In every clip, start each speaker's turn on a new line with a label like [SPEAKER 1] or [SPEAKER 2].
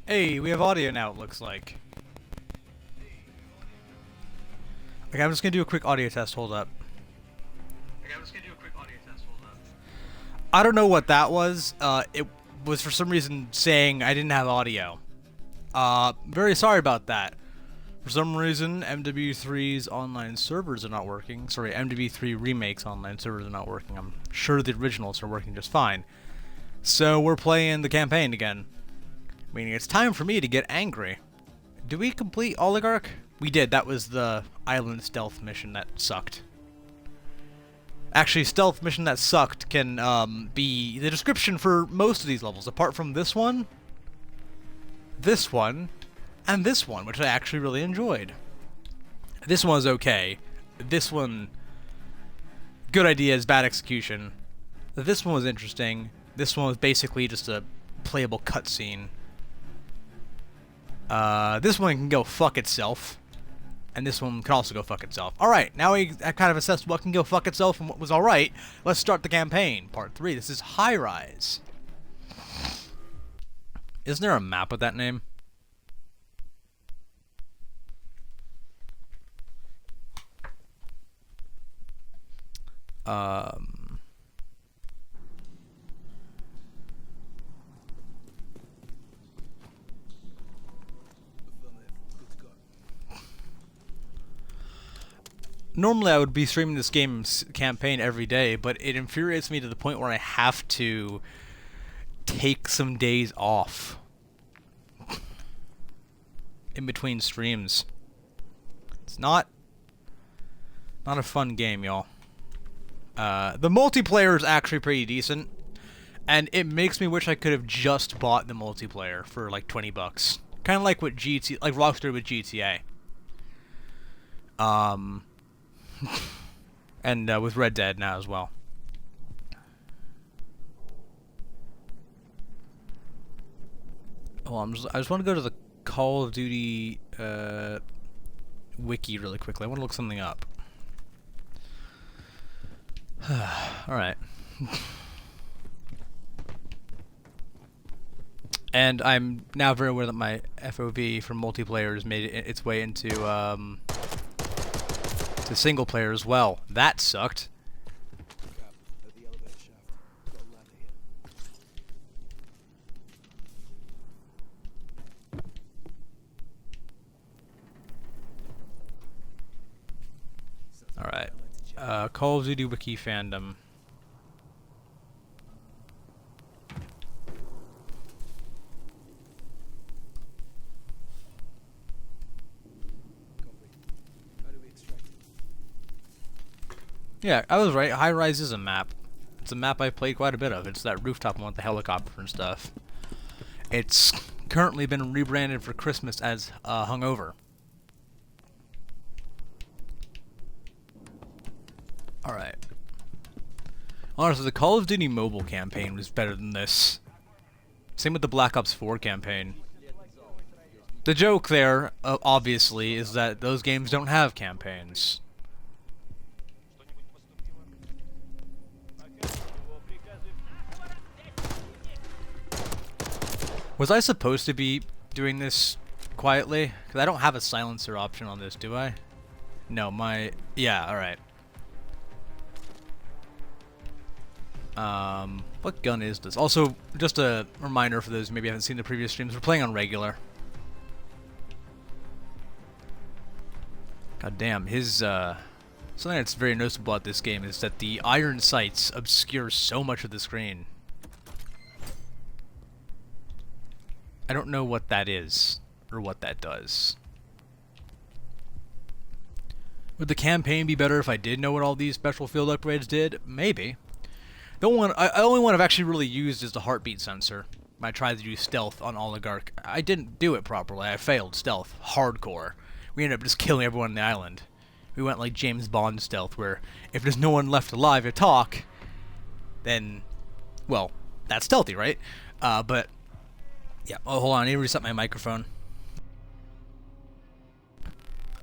[SPEAKER 1] Hey, we have audio now, it looks like. Okay, I'm just gonna do a quick audio test, hold up. I don't know what that was. It was for some reason saying I didn't have audio. Very sorry about that. For some reason, MW3's online servers are not working. Sorry, MW3 Remake's online servers are not working. I'm sure the originals are working just fine. So we're playing the campaign again. Meaning it's time for me to get angry. Did we complete Oligarch? We did. That was the island stealth mission that sucked. Actually, stealth mission that sucked can be the description for most of these levels, apart from this one, and this one, which I actually really enjoyed. This one was okay. This one, good ideas, bad execution. This one was interesting. This one was basically just a playable cutscene. This one can go fuck itself. And this one can also go fuck itself. Alright, now I kind of assessed what can go fuck itself and what was alright. Let's start the campaign. Part 3. This is High Rise. Isn't there a map with that name? Normally I would be streaming this game's campaign every day, but it infuriates me to the point where I have to take some days off in between streams. It's not a fun game, y'all. The multiplayer is actually pretty decent, and it makes me wish I could have just bought the multiplayer for like 20 bucks. Kind of like what Rockstar with GTA. And with Red Dead now as well. Oh, I just want to go to the Call of Duty wiki really quickly. I want to look something up. Alright. And I'm now very aware that my FOV from multiplayer has made its way into to single player as well. That sucked. Alright. Call of Duty Wiki fandom. Yeah, I was right. High Rise is a map. It's a map I've played quite a bit of. It's that rooftop one with the helicopter and stuff. It's currently been rebranded for Christmas as Hungover. Alright. Honestly, the Call of Duty mobile campaign was better than this. Same with the Black Ops 4 campaign. The joke there, obviously, is that those games don't have campaigns. Was I supposed to be doing this quietly? Because I don't have a silencer option on this, do I? No, yeah, alright. What gun is this? Also, just a reminder for those who maybe haven't seen the previous streams, we're playing on regular. God damn, something that's very noticeable about this game is that the iron sights obscure so much of the screen. I don't know what that is, or what that does. Would the campaign be better if I did know what all these special field upgrades did? Maybe. The only one I've actually really used is the heartbeat sensor. I tried to do stealth on Oligarch. I didn't do it properly. I failed stealth. Hardcore. We ended up just killing everyone on the island. We went like James Bond stealth, where if there's no one left alive to talk, then, well, that's stealthy, right? But... yeah, oh, hold on, I need to reset my microphone.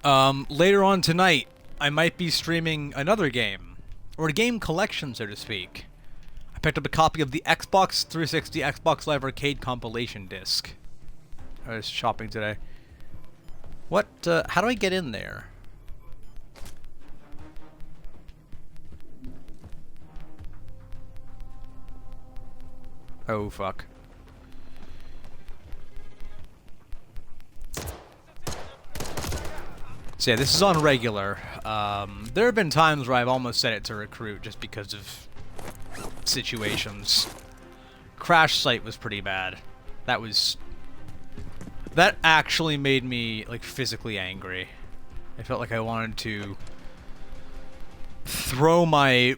[SPEAKER 1] Later on tonight, I might be streaming another game. Or a game collection, so to speak. I picked up a copy of the Xbox 360 Xbox Live Arcade compilation disc. I was shopping today. What, how do I get in there? Oh, fuck. So yeah, this is on regular. There have been times where I've almost set it to recruit just because of situations. Crash site was pretty bad. That actually made me, like, physically angry. I felt like I wanted to throw my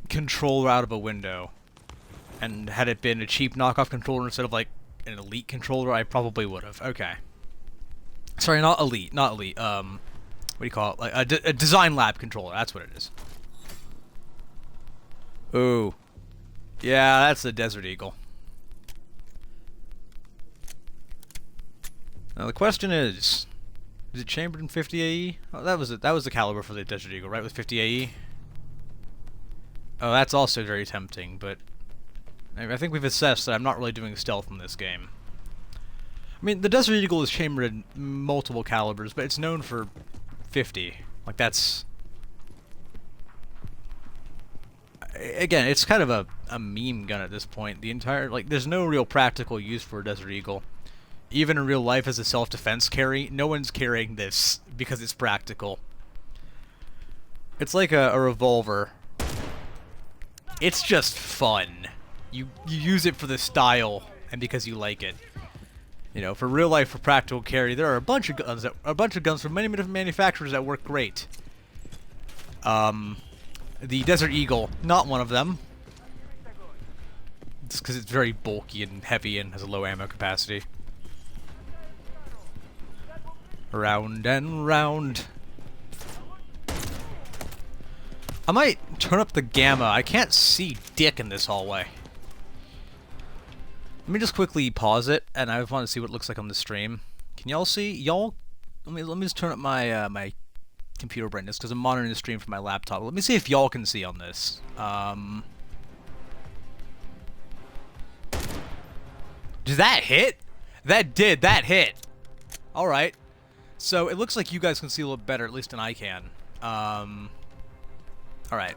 [SPEAKER 1] controller out of a window. And had it been a cheap knockoff controller instead of, like, an elite controller, I probably would have. Okay. Sorry, not elite. What do you call it? Like, a Design Lab controller. That's what it is. Ooh. Yeah, that's the Desert Eagle. Now the question is it chambered in 50 AE? Oh, that was it. That was the caliber for the Desert Eagle, right? With 50 AE. Oh, that's also very tempting, but I think we've assessed that I'm not really doing stealth in this game. I mean, the Desert Eagle is chambered in multiple calibers, but it's known for 50. Like, that's... Again, it's kind of a meme gun at this point. The entire... Like, there's no real practical use for a Desert Eagle. Even in real life as a self-defense carry, no one's carrying this because it's practical. It's like a revolver. It's just fun. You use it for the style and because you like it. You know, for real life, for practical carry, there are a bunch of guns from many different manufacturers that work great. The Desert Eagle, not one of them. Just because it's very bulky and heavy and has a low ammo capacity. Round and round. I might turn up the gamma. I can't see dick in this hallway. Let me just quickly pause it, and I want to see what it looks like on the stream. Can y'all see? Y'all, let me just turn up my my computer brightness because I'm monitoring the stream from my laptop. Let me see if y'all can see on this. Did that hit? That hit. All right. So it looks like you guys can see a little better, at least than I can. All right.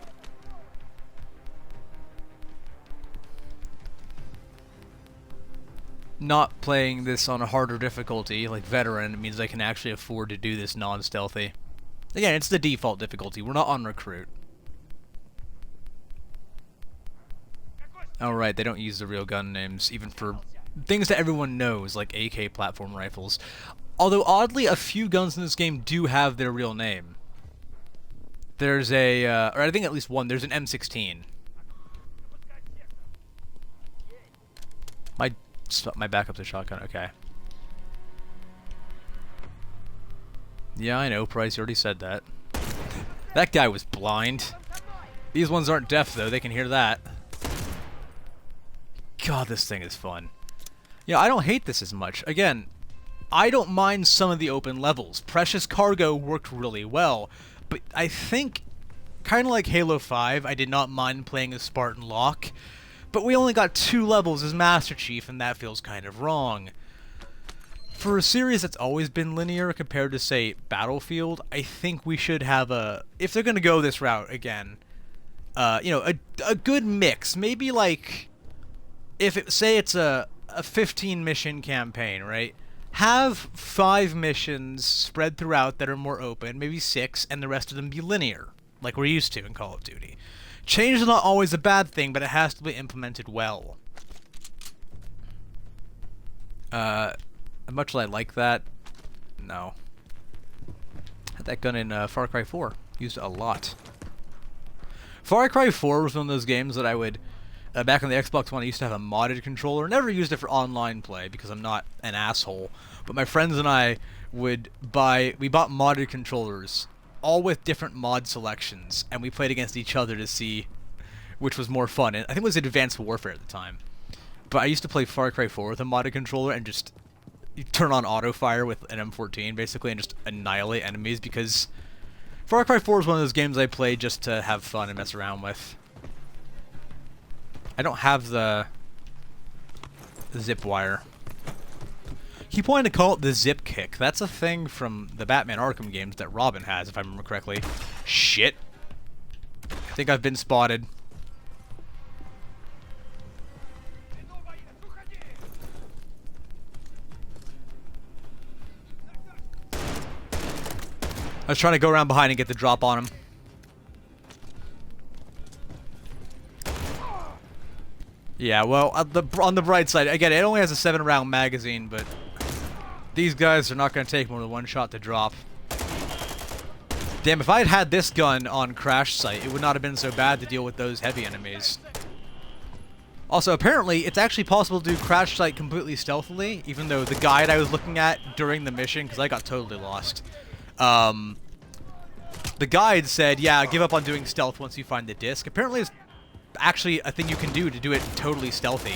[SPEAKER 1] Not playing this on a harder difficulty, like veteran, means I can actually afford to do this non-stealthy. Again, it's the default difficulty. We're not on recruit. Alright, they don't use the real gun names, even for things that everyone knows, like AK platform rifles. Although, oddly, a few guns in this game do have their real name. There's a, or I think at least one, there's an M16. My backup's a shotgun, okay. Yeah, I know, Price, you already said that. That guy was blind. These ones aren't deaf, though, they can hear that. God, this thing is fun. Yeah, I don't hate this as much. Again, I don't mind some of the open levels. Precious Cargo worked really well, but I think, kind of like Halo 5, I did not mind playing as Spartan Locke, but we only got 2 levels as Master Chief, and that feels kind of wrong. For a series that's always been linear compared to, say, Battlefield, I think we should have a... If they're going to go this route again, you know, a good mix. Maybe, like, if it, say it's a 15-mission campaign, right? Have 5 missions spread throughout that are more open, maybe 6, and the rest of them be linear, like we're used to in Call of Duty. Change is not always a bad thing, but it has to be implemented well. Much as I like that, no. Had that gun in Far Cry 4. Used it a lot. Far Cry 4 was one of those games that I would... back on the Xbox One, I used to have a modded controller. Never used it for online play because I'm not an asshole. But my friends and I would buy... We bought modded controllers, all with different mod selections, and we played against each other to see which was more fun. And I think it was Advanced Warfare at the time. But I used to play Far Cry 4 with a modded controller and just... You turn on auto fire with an M14 basically and just annihilate enemies because Far Cry 4 is one of those games I play just to have fun and mess around with. I don't have the zip wire. He wanted to call it the zip kick. That's a thing from the Batman Arkham games that Robin has, if I remember correctly. Shit. I think I've been spotted. I was trying to go around behind and get the drop on him. Yeah, well, on the bright side, again, it only has a 7-round magazine, but these guys are not going to take more than one shot to drop. Damn, if I had had this gun on Crash Site, it would not have been so bad to deal with those heavy enemies. Also, apparently, it's actually possible to do Crash Site completely stealthily, even though the guide I was looking at during the mission, because I got totally lost, the guide said, yeah, give up on doing stealth once you find the disc. Apparently, it's actually a thing you can do to do it totally stealthy.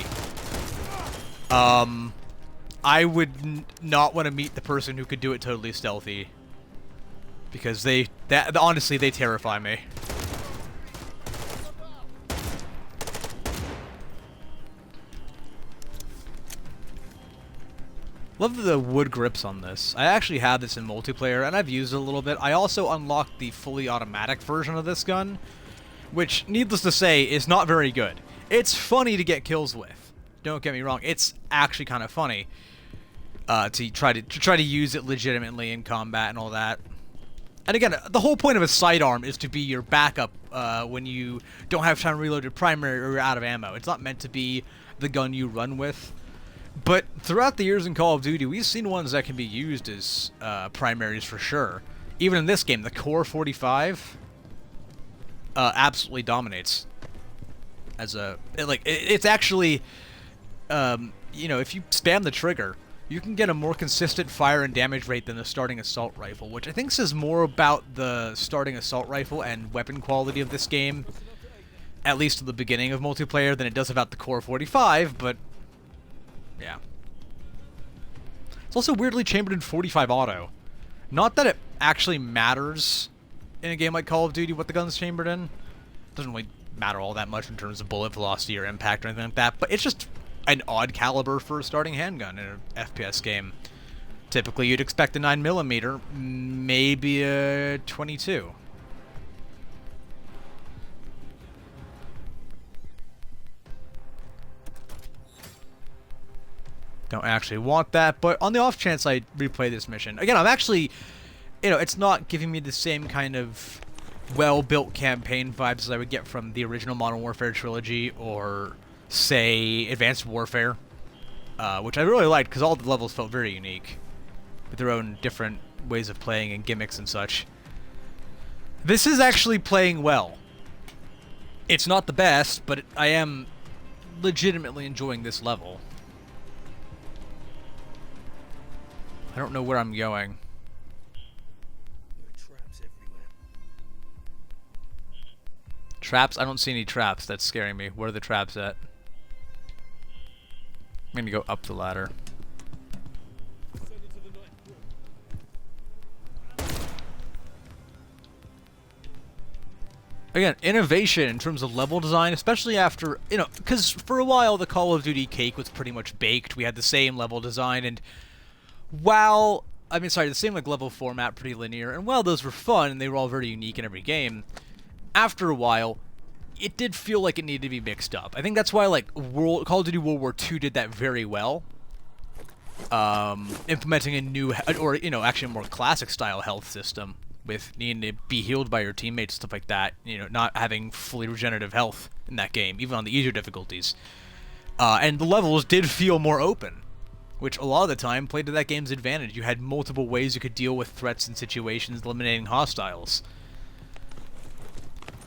[SPEAKER 1] I would not want to meet the person who could do it totally stealthy, because honestly, they terrify me. Love the wood grips on this. I actually have this in multiplayer, and I've used it a little bit. I also unlocked the fully automatic version of this gun, which, needless to say, is not very good. It's funny to get kills with. Don't get me wrong. It's actually kind of funny to try to use it legitimately in combat and all that. And again, the whole point of a sidearm is to be your backup when you don't have time to reload your primary or you're out of ammo. It's not meant to be the gun you run with. But throughout the years in Call of Duty, we've seen ones that can be used as primaries for sure. Even in this game, the Core 45 absolutely dominates. As it's actually, you know, if you spam the trigger, you can get a more consistent fire and damage rate than the starting assault rifle, which I think says more about the starting assault rifle and weapon quality of this game, at least at the beginning of multiplayer, than it does about the Core 45, but yeah. It's also weirdly chambered in 45 auto. Not that it actually matters in a game like Call of Duty what the gun's chambered in. It doesn't really matter all that much in terms of bullet velocity or impact or anything like that, but it's just an odd caliber for a starting handgun in an FPS game. Typically, you'd expect a 9mm, maybe a 22. Don't actually want that, but on the off chance I replay this mission, again, I'm actually, you know, it's not giving me the same kind of well-built campaign vibes as I would get from the original Modern Warfare trilogy or, say, Advanced Warfare, which I really liked because all the levels felt very unique with their own different ways of playing and gimmicks and such. This is actually playing well. It's not the best, but I am legitimately enjoying this level. I don't know where I'm going.
[SPEAKER 2] Traps everywhere.
[SPEAKER 1] Traps? I don't see any traps. That's scaring me. Where are the traps at? I'm gonna go up the ladder. Again, innovation in terms of level design, especially after, you know, because for a while the Call of Duty cake was pretty much baked. We had the same level design, and while, I mean, sorry, the same like level format, pretty linear, and while those were fun and they were all very unique in every game, after a while, it did feel like it needed to be mixed up. I think that's why like Call of Duty World War II did that very well, implementing a new, or you know, actually a more classic style health system with needing to be healed by your teammates, stuff like that. You know, not having fully regenerative health in that game, even on the easier difficulties, and the levels did feel more open, which a lot of the time played to that game's advantage. You had multiple ways you could deal with threats and situations, eliminating hostiles.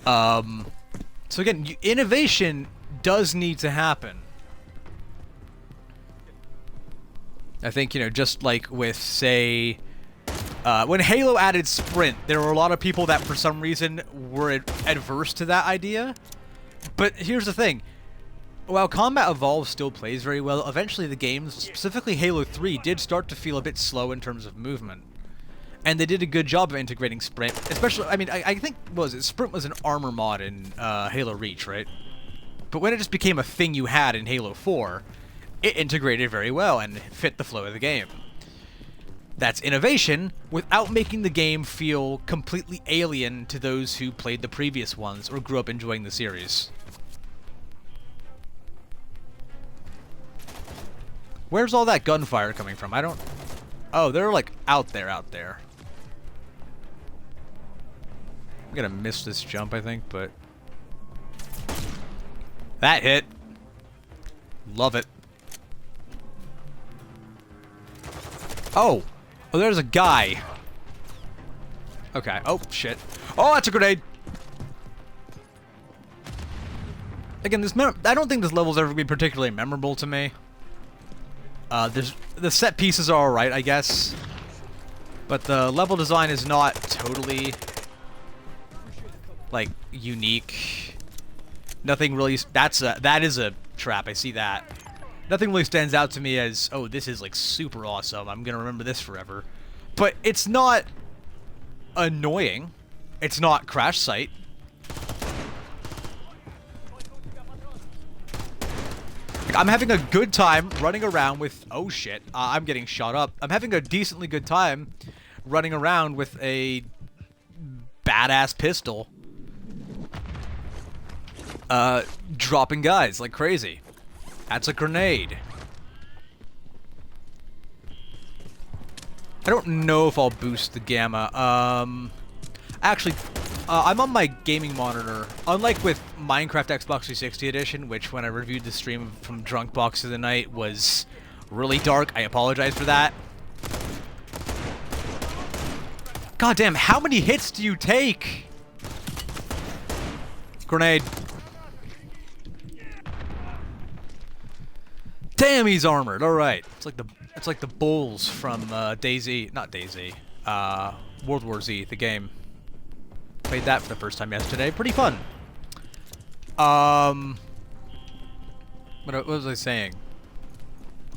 [SPEAKER 1] So again, innovation does need to happen. I think, you know, just like with, say, when Halo added Sprint, there were a lot of people that for some reason were adverse to that idea. But here's the thing. While Combat Evolved still plays very well, eventually the games, specifically Halo 3, did start to feel a bit slow in terms of movement. And they did a good job of integrating Sprint, especially, I mean, I think, what was it, Sprint was an armor mod in Halo Reach, right? But when it just became a thing you had in Halo 4, it integrated very well and fit the flow of the game. That's innovation without making the game feel completely alien to those who played the previous ones or grew up enjoying the series. Where's all that gunfire coming from? I don't... Oh, they're like out there. I'm gonna miss this jump, I think, but... That hit. Love it. Oh! Oh, there's a guy. Okay. Oh, shit. Oh, that's a grenade! Again, I don't think this level's ever been particularly memorable to me. The set pieces are alright, I guess. But the level design is not totally, like, unique. Nothing really... That is a trap, I see that. Nothing really stands out to me as, oh, this is, like, super awesome. I'm gonna remember this forever. But it's not annoying. It's not Crash Site. Like, I'm having a good time running around with... Oh, shit. I'm getting shot up. I'm having a decently good time running around with a badass pistol. Dropping guys like crazy. That's a grenade. I don't know if I'll boost the gamma. Actually, I'm on my gaming monitor. Unlike with Minecraft Xbox 360 Edition, which when I reviewed the stream from Drunkbox of the Night was really dark. I apologize for that. God damn, how many hits do you take? Grenade. Damn, he's armored. All right, it's like the bulls from not DayZ, World War Z, the game. Played that for the first time yesterday. Pretty fun. What was I saying?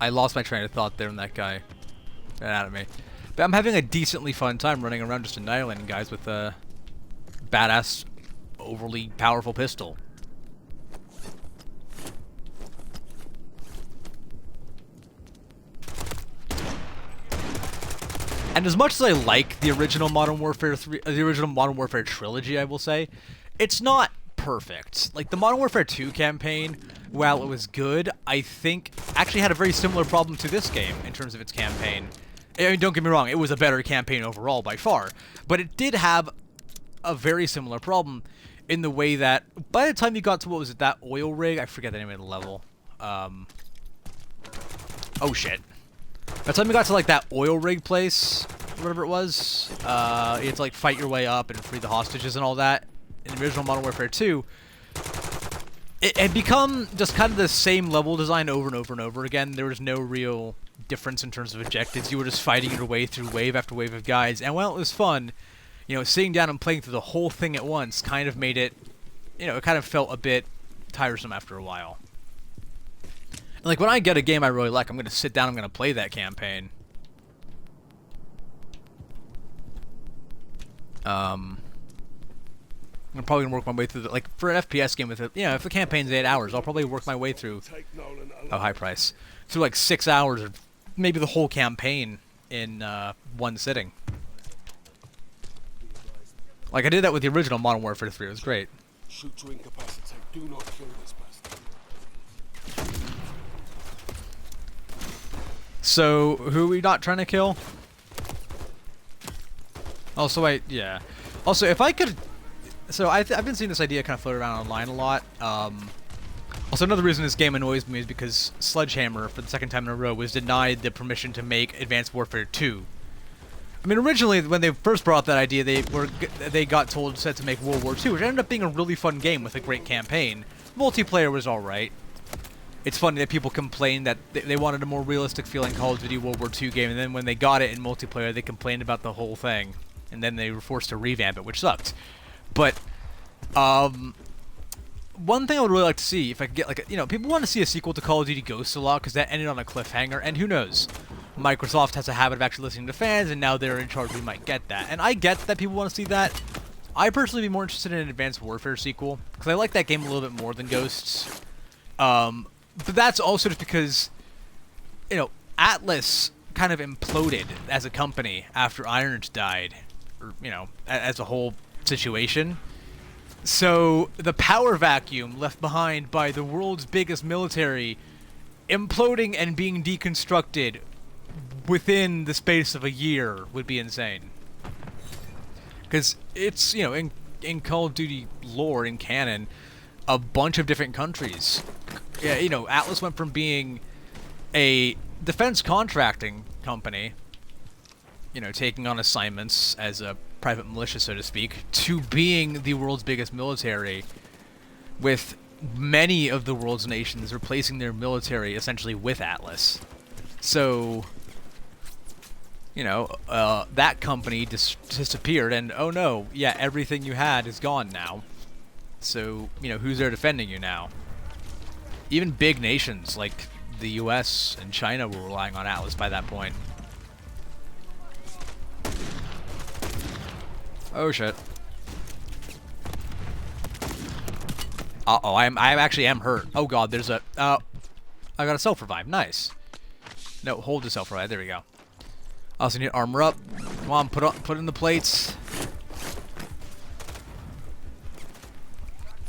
[SPEAKER 1] I lost my train of thought there, and that guy ran out of me. But I'm having a decently fun time running around just annihilating guys with a badass, overly powerful pistol. And as much as I like the original Modern Warfare 3, the original Modern Warfare trilogy, I will say, it's not perfect. Like, the Modern Warfare 2 campaign, while it was good, I think actually had a very similar problem to this game in terms of its campaign. I mean, don't get me wrong, it was a better campaign overall by far, but it did have a very similar problem in the way that by the time you got to, what was it, that oil rig? I forget the name of the level. Oh shit. By the time you got to, like, that oil rig place, whatever it was, you had to, like, fight your way up and free the hostages and all that. In the original Modern Warfare 2, it had become just kind of the same level design over and over and over again. There was no real difference in terms of objectives. You were just fighting your way through wave after wave of guys. And while it was fun, you know, sitting down and playing through the whole thing at once kind of made it, you know, it kind of felt a bit tiresome after a while. Like, when I get a game I really like, I'm going to sit down, I'm going to play that campaign. I'm probably going to work my way through the, like, for an FPS game with it, you know, if the campaign's 8 hours, I'll probably work my way through, high price, through like 6 hours, or maybe the whole campaign in, one sitting. Like, I did that with the original Modern Warfare 3, it was great.
[SPEAKER 2] Shoot to incapacitate, do not kill this bastard.
[SPEAKER 1] So, who are we not trying to kill? Also, yeah. Also, if I could... So, I've been seeing this idea kind of float around online a lot. Also, another reason this game annoys me is because Sledgehammer, for the second time in a row, was denied the permission to make Advanced Warfare 2. I mean, originally, when they first brought that idea, they got set to make World War II, which ended up being a really fun game with a great campaign. Multiplayer was alright. It's funny that people complained that they wanted a more realistic feeling Call of Duty World War II game, and then when they got it in multiplayer, they complained about the whole thing. And then they were forced to revamp it, which sucked. But, one thing I would really like to see, if I could get, like, you know, people want to see a sequel to Call of Duty Ghosts a lot, because that ended on a cliffhanger, and who knows? Microsoft has a habit of actually listening to fans, and now they're in charge, we might get that. And I get that people want to see that. I personally would be more interested in an Advanced Warfare sequel, because I like that game a little bit more than Ghosts. But that's also just because you know, Atlas kind of imploded as a company after Irons died, or, you know, as a whole situation. So the power vacuum left behind by the world's biggest military imploding and being deconstructed within the space of a year would be insane. Because it's, you know, in Call of Duty lore, in canon, a bunch of different countries. Yeah, you know, Atlas went from being a defense contracting company, you know, taking on assignments as a private militia, so to speak, to being the world's biggest military, with many of the world's nations replacing their military essentially with Atlas. So, you know, that company disappeared, and oh no, yeah, everything you had is gone now. So, you know, who's there defending you now? Even big nations like the US and China were relying on Atlas by that point. Oh shit. Uh-oh, I actually am hurt. Oh god, there's a... I got a self-revive. Nice. No, hold the self-revive. There we go. I also need armor up. Come on, put in the plates.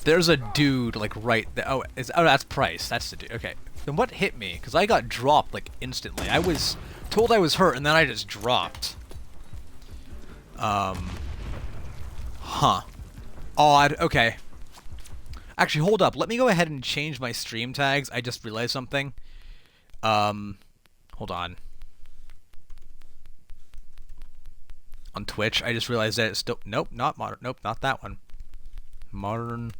[SPEAKER 1] There's a dude, like, right there. Oh, that's Price. That's the dude. Okay. Then what hit me? Because I got dropped, like, instantly. I was told I was hurt, and then I just dropped. Huh. Odd. Okay. Actually, hold up. Let me go ahead and change my stream tags. I just realized something. Hold on. On Twitch, I just realized that it's still... Nope, not modern. Nope, not that one. Modern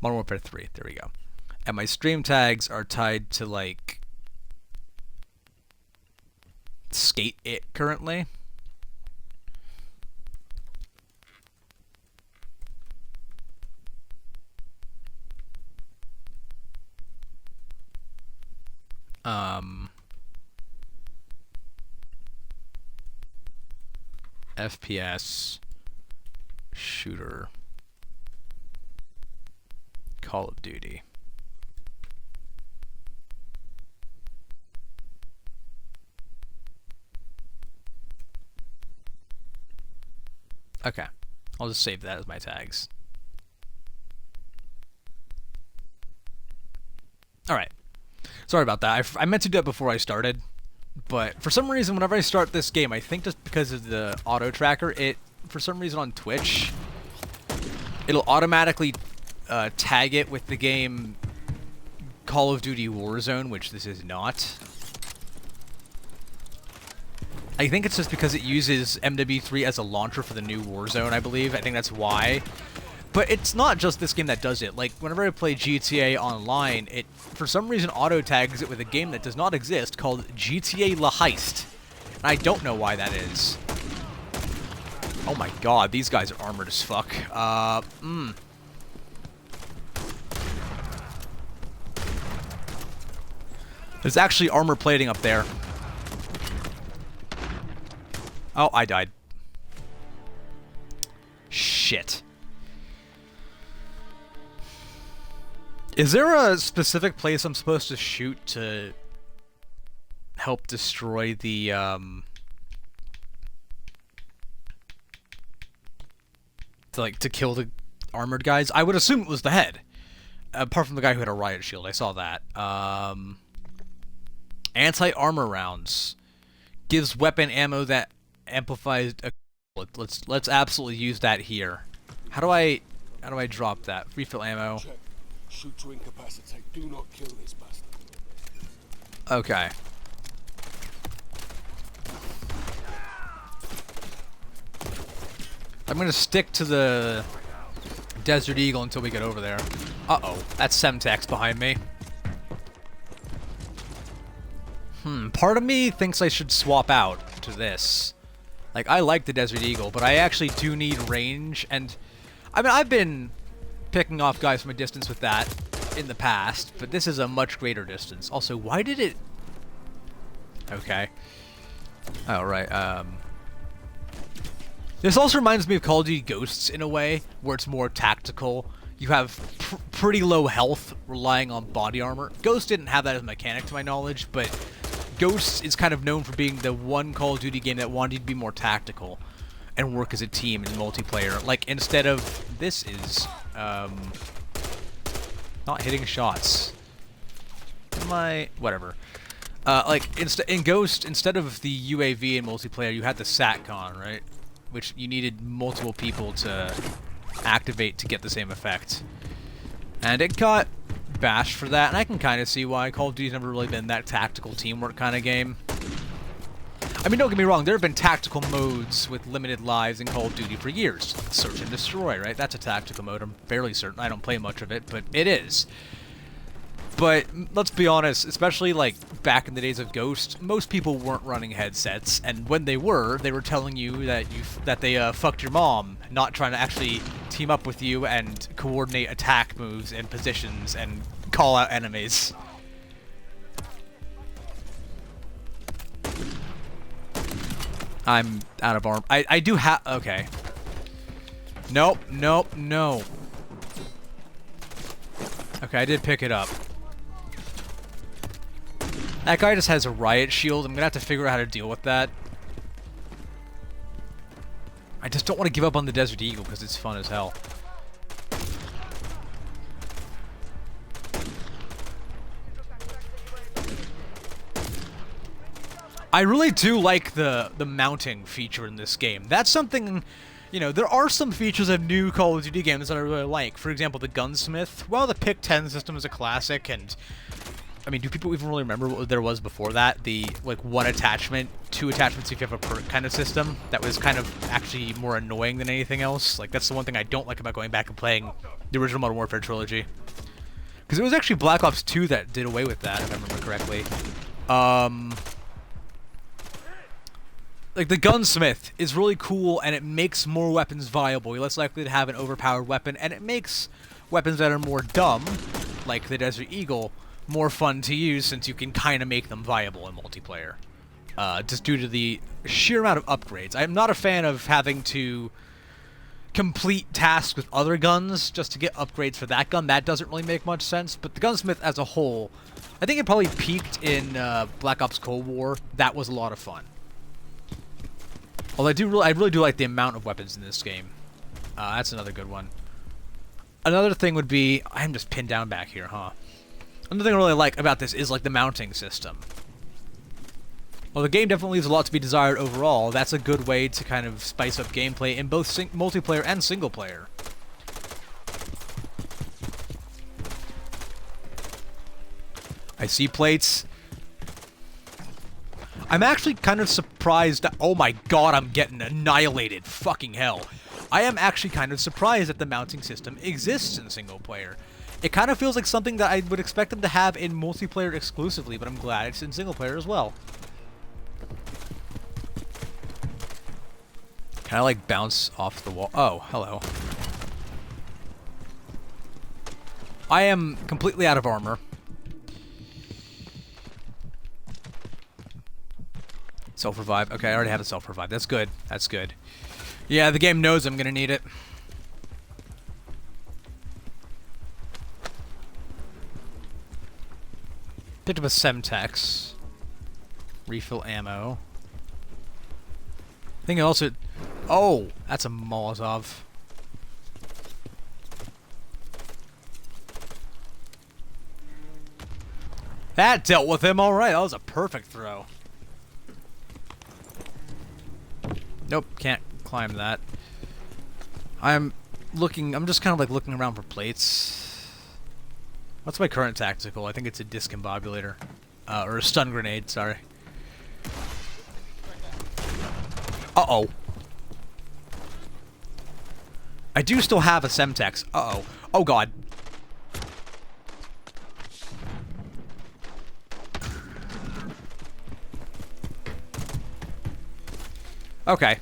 [SPEAKER 1] Warfare 3. There we go. And my stream tags are tied to, like, Skate It currently. FPS shooter Call of Duty. Okay, I'll just save that as my tags. Alright. Sorry about that. I meant to do it before I started, but for some reason, whenever I start this game, I think just because of the auto tracker, for some reason on Twitch, it'll automatically tag it with the game Call of Duty Warzone, which this is not. I think it's just because it uses MW3 as a launcher for the new Warzone, I believe. I think that's why. But it's not just this game that does it. Like, whenever I play GTA Online, it, for some reason, auto-tags it with a game that does not exist called GTA La Heist. And I don't know why that is. Oh my god, these guys are armored as fuck. There's actually armor plating up there. Oh, I died. Shit. Is there a specific place I'm supposed to shoot to help destroy the, to kill the armored guys? I would assume it was the head. Apart from the guy who had a riot shield, I saw that. Anti-armor rounds. Gives weapon ammo that amplifies a... Let's absolutely use that here. How do I drop that? Refill ammo.
[SPEAKER 2] Check. Shoot to incapacitate. Do not kill this bastard.
[SPEAKER 1] Okay. I'm gonna stick to the Desert Eagle until we get over there. Uh-oh. That's Semtex behind me. Part of me thinks I should swap out to this. Like, I like the Desert Eagle, but I actually do need range, and... I mean, I've been picking off guys from a distance with that in the past, but this is a much greater distance. Also, why did it... Okay. Oh, right, This also reminds me of Call of Duty Ghosts in a way, where it's more tactical. You have pretty low health, relying on body armor. Ghost didn't have that as a mechanic to my knowledge, but Ghosts is kind of known for being the one Call of Duty game that wanted you to be more tactical and work as a team in multiplayer. Like, instead of... This is... not hitting shots. Whatever. Like, in Ghost, instead of the UAV in multiplayer, you had the SATCON, right? Which you needed multiple people to activate to get the same effect. And it got bashed for that, and I can kind of see why. Call of Duty's never really been that tactical teamwork kind of game. I mean, don't get me wrong, there have been tactical modes with limited lives in Call of Duty for years. Search and Destroy, right? That's a tactical mode. I'm fairly certain. I don't play much of it, but it is. But let's be honest, especially like back in the days of Ghost, most people weren't running headsets, and when they were telling you that they fucked your mom, not trying to actually team up with you and coordinate attack moves and positions and call out enemies. I'm out of arm. I do have... Okay. Nope, nope, no. Okay, I did pick it up. That guy just has a riot shield. I'm gonna have to figure out how to deal with that. I just don't want to give up on the Desert Eagle because it's fun as hell. I really do like the mounting feature in this game. That's something, you know, there are some features of new Call of Duty games that I really like. For example, the Gunsmith. Well, the Pick-10 system is a classic, and I mean, do people even really remember what there was before that? The, like, one attachment, two attachments if you have a perk kind of system that was kind of actually more annoying than anything else. Like, that's the one thing I don't like about going back and playing the original Modern Warfare trilogy. Because it was actually Black Ops 2 that did away with that, if I remember correctly. Like, the Gunsmith is really cool, and it makes more weapons viable. You're less likely to have an overpowered weapon, and it makes weapons that are more dumb, like the Desert Eagle, more fun to use since you can kind of make them viable in multiplayer. Just due to the sheer amount of upgrades. I'm not a fan of having to complete tasks with other guns just to get upgrades for that gun. That doesn't really make much sense, but the Gunsmith as a whole, I think it probably peaked in Black Ops Cold War. That was a lot of fun. Although I really do like the amount of weapons in this game. That's another good one. Another thing would be... I'm just pinned down back here, huh? Another thing I really like about this is, like, the mounting system. Well, the game definitely leaves a lot to be desired overall. That's a good way to kind of spice up gameplay in both multiplayer and single player. I see plates. I'm actually kind of surprised that... Oh my god, I'm getting annihilated. Fucking hell. I am actually kind of surprised that the mounting system exists in single player. It kind of feels like something that I would expect them to have in multiplayer exclusively, but I'm glad it's in single player as well. Can I, like, bounce off the wall? Oh, hello. I am completely out of armor. Self-revive. Okay, I already have a self-revive. That's good. That's good. Yeah, the game knows I'm gonna need it. Picked up a Semtex. Refill ammo. I think also... Oh! That's a Molotov. That dealt with him alright. That was a perfect throw. Nope, can't climb that. I'm just kind of like looking around for plates. What's my current tactical? I think it's a discombobulator. Or a stun grenade, sorry. Uh-oh. I do still have a Semtex. Uh-oh. Oh, God. Okay.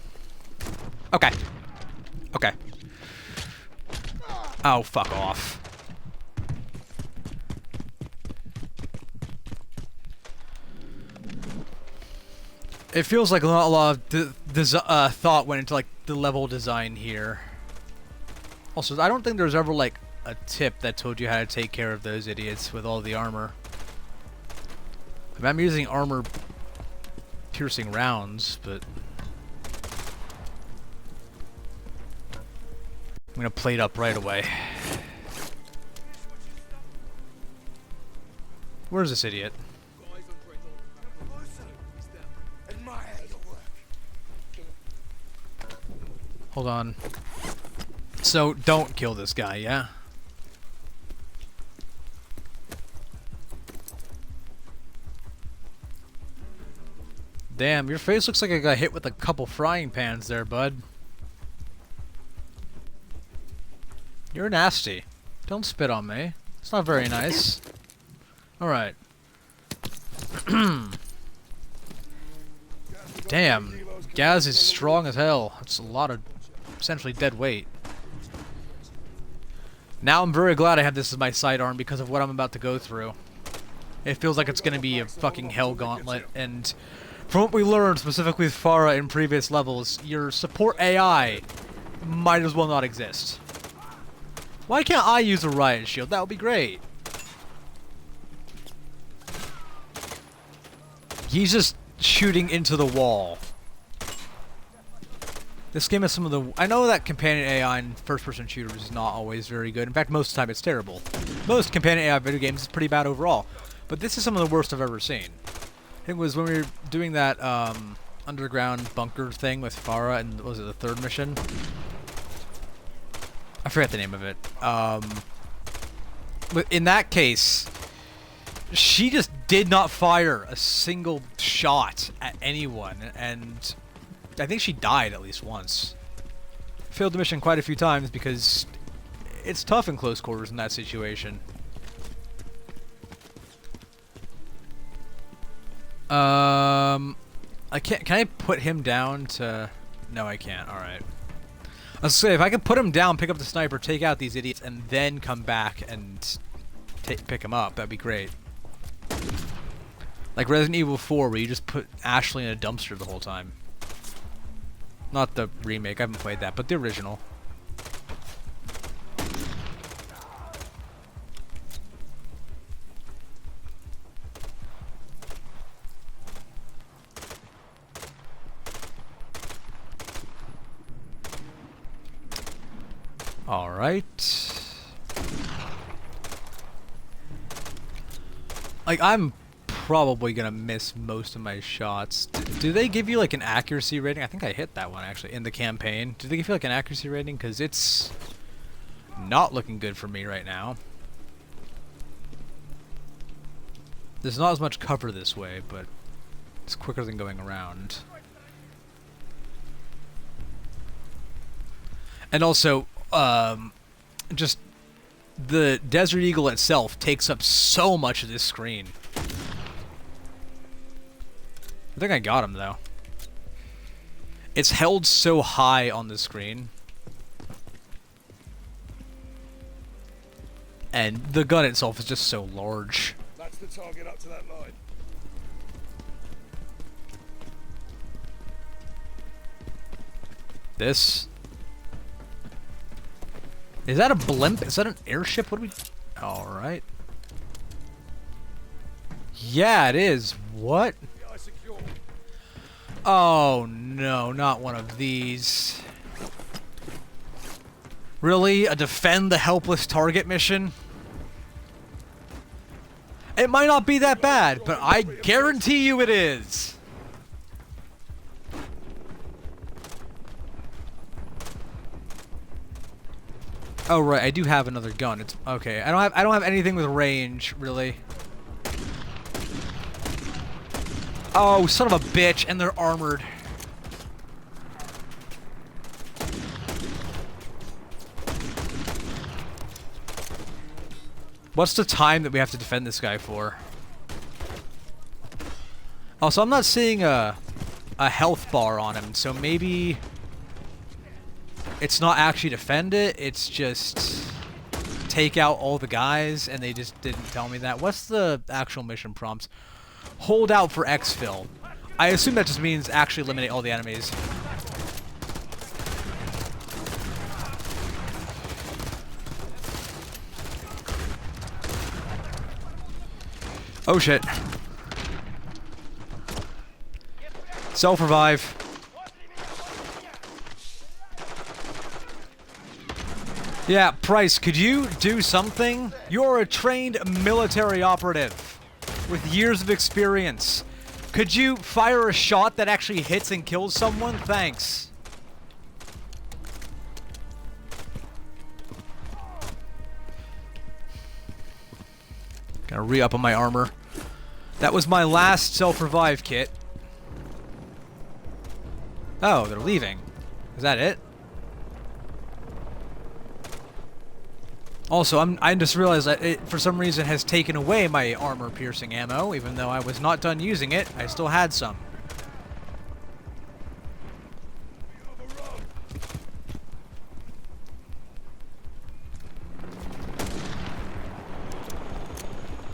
[SPEAKER 1] Okay. Okay. Oh, fuck off. It feels like a lot of thought went into, like, the level design here. Also, I don't think there's ever, like, a tip that told you how to take care of those idiots with all the armor. I mean, I'm using armor-piercing rounds, but I'm gonna plate up right away. Where's this idiot? Hold on. So, don't kill this guy, yeah? Damn, your face looks like I got hit with a couple frying pans there, bud. You're nasty. Don't spit on me. It's not very nice. Alright. Damn. Gaz is strong as hell. That's a lot of essentially dead weight. Now I'm very glad I have this as my sidearm because of what I'm about to go through. It feels like it's gonna be a fucking hell gauntlet, and from what we learned specifically with Farah in previous levels, your support AI might as well not exist. Why can't I use a riot shield? That would be great. He's just shooting into the wall. This game has some of the... I know that companion AI in first-person shooters is not always very good. In fact, most of the time it's terrible. Most companion AI video games is pretty bad overall. But this is some of the worst I've ever seen. It was when we were doing that underground bunker thing with Farah, and was it the third mission? I forget the name of it. But in that case, she just did not fire a single shot at anyone, and I think she died at least once. Failed the mission quite a few times because it's tough in close quarters in that situation. I can't. Can I put him down to? No, I can't. All right. I was gonna say, if I could put him down, pick up the sniper, take out these idiots, and then come back and pick him up, that'd be great. Like Resident Evil 4, where you just put Ashley in a dumpster the whole time. Not the remake. I haven't played that, but the original. Alright. Like, I'm probably gonna miss most of my shots. Do they give you, like, an accuracy rating? I think I hit that one, actually, in the campaign. Do they give you, like, an accuracy rating? Because it's not looking good for me right now. There's not as much cover this way, but it's quicker than going around. And also, just the Desert Eagle itself takes up so much of this screen. I think I got him, though. It's held so high on the screen. And the gun itself is just so large.
[SPEAKER 2] That's the target up to that line.
[SPEAKER 1] This... Is that a blimp? Is that an airship? What do we... Alright. Yeah, it is. What? Oh, no. Not one of these. Really? A defend the helpless target mission? It might not be that bad, but I guarantee you it is. Oh right, I do have another gun. It's okay. I don't have anything with range, really. Oh, son of a bitch, and they're armored. What's the time that we have to defend this guy for? Oh, so I'm not seeing a health bar on him, so maybe it's not actually defend it, it's just take out all the guys, and they just didn't tell me that. What's the actual mission prompts? Hold out for exfil. I assume that just means actually eliminate all the enemies. Oh shit. Self-revive. Yeah, Price, could you do something? You're a trained military operative with years of experience. Could you fire a shot that actually hits and kills someone? Thanks. Gonna re-up on my armor. That was my last self-revive kit. Oh, they're leaving. Is that it? Also, I just realized that it, for some reason, has taken away my armor-piercing ammo, even though I was not done using it. I still had some.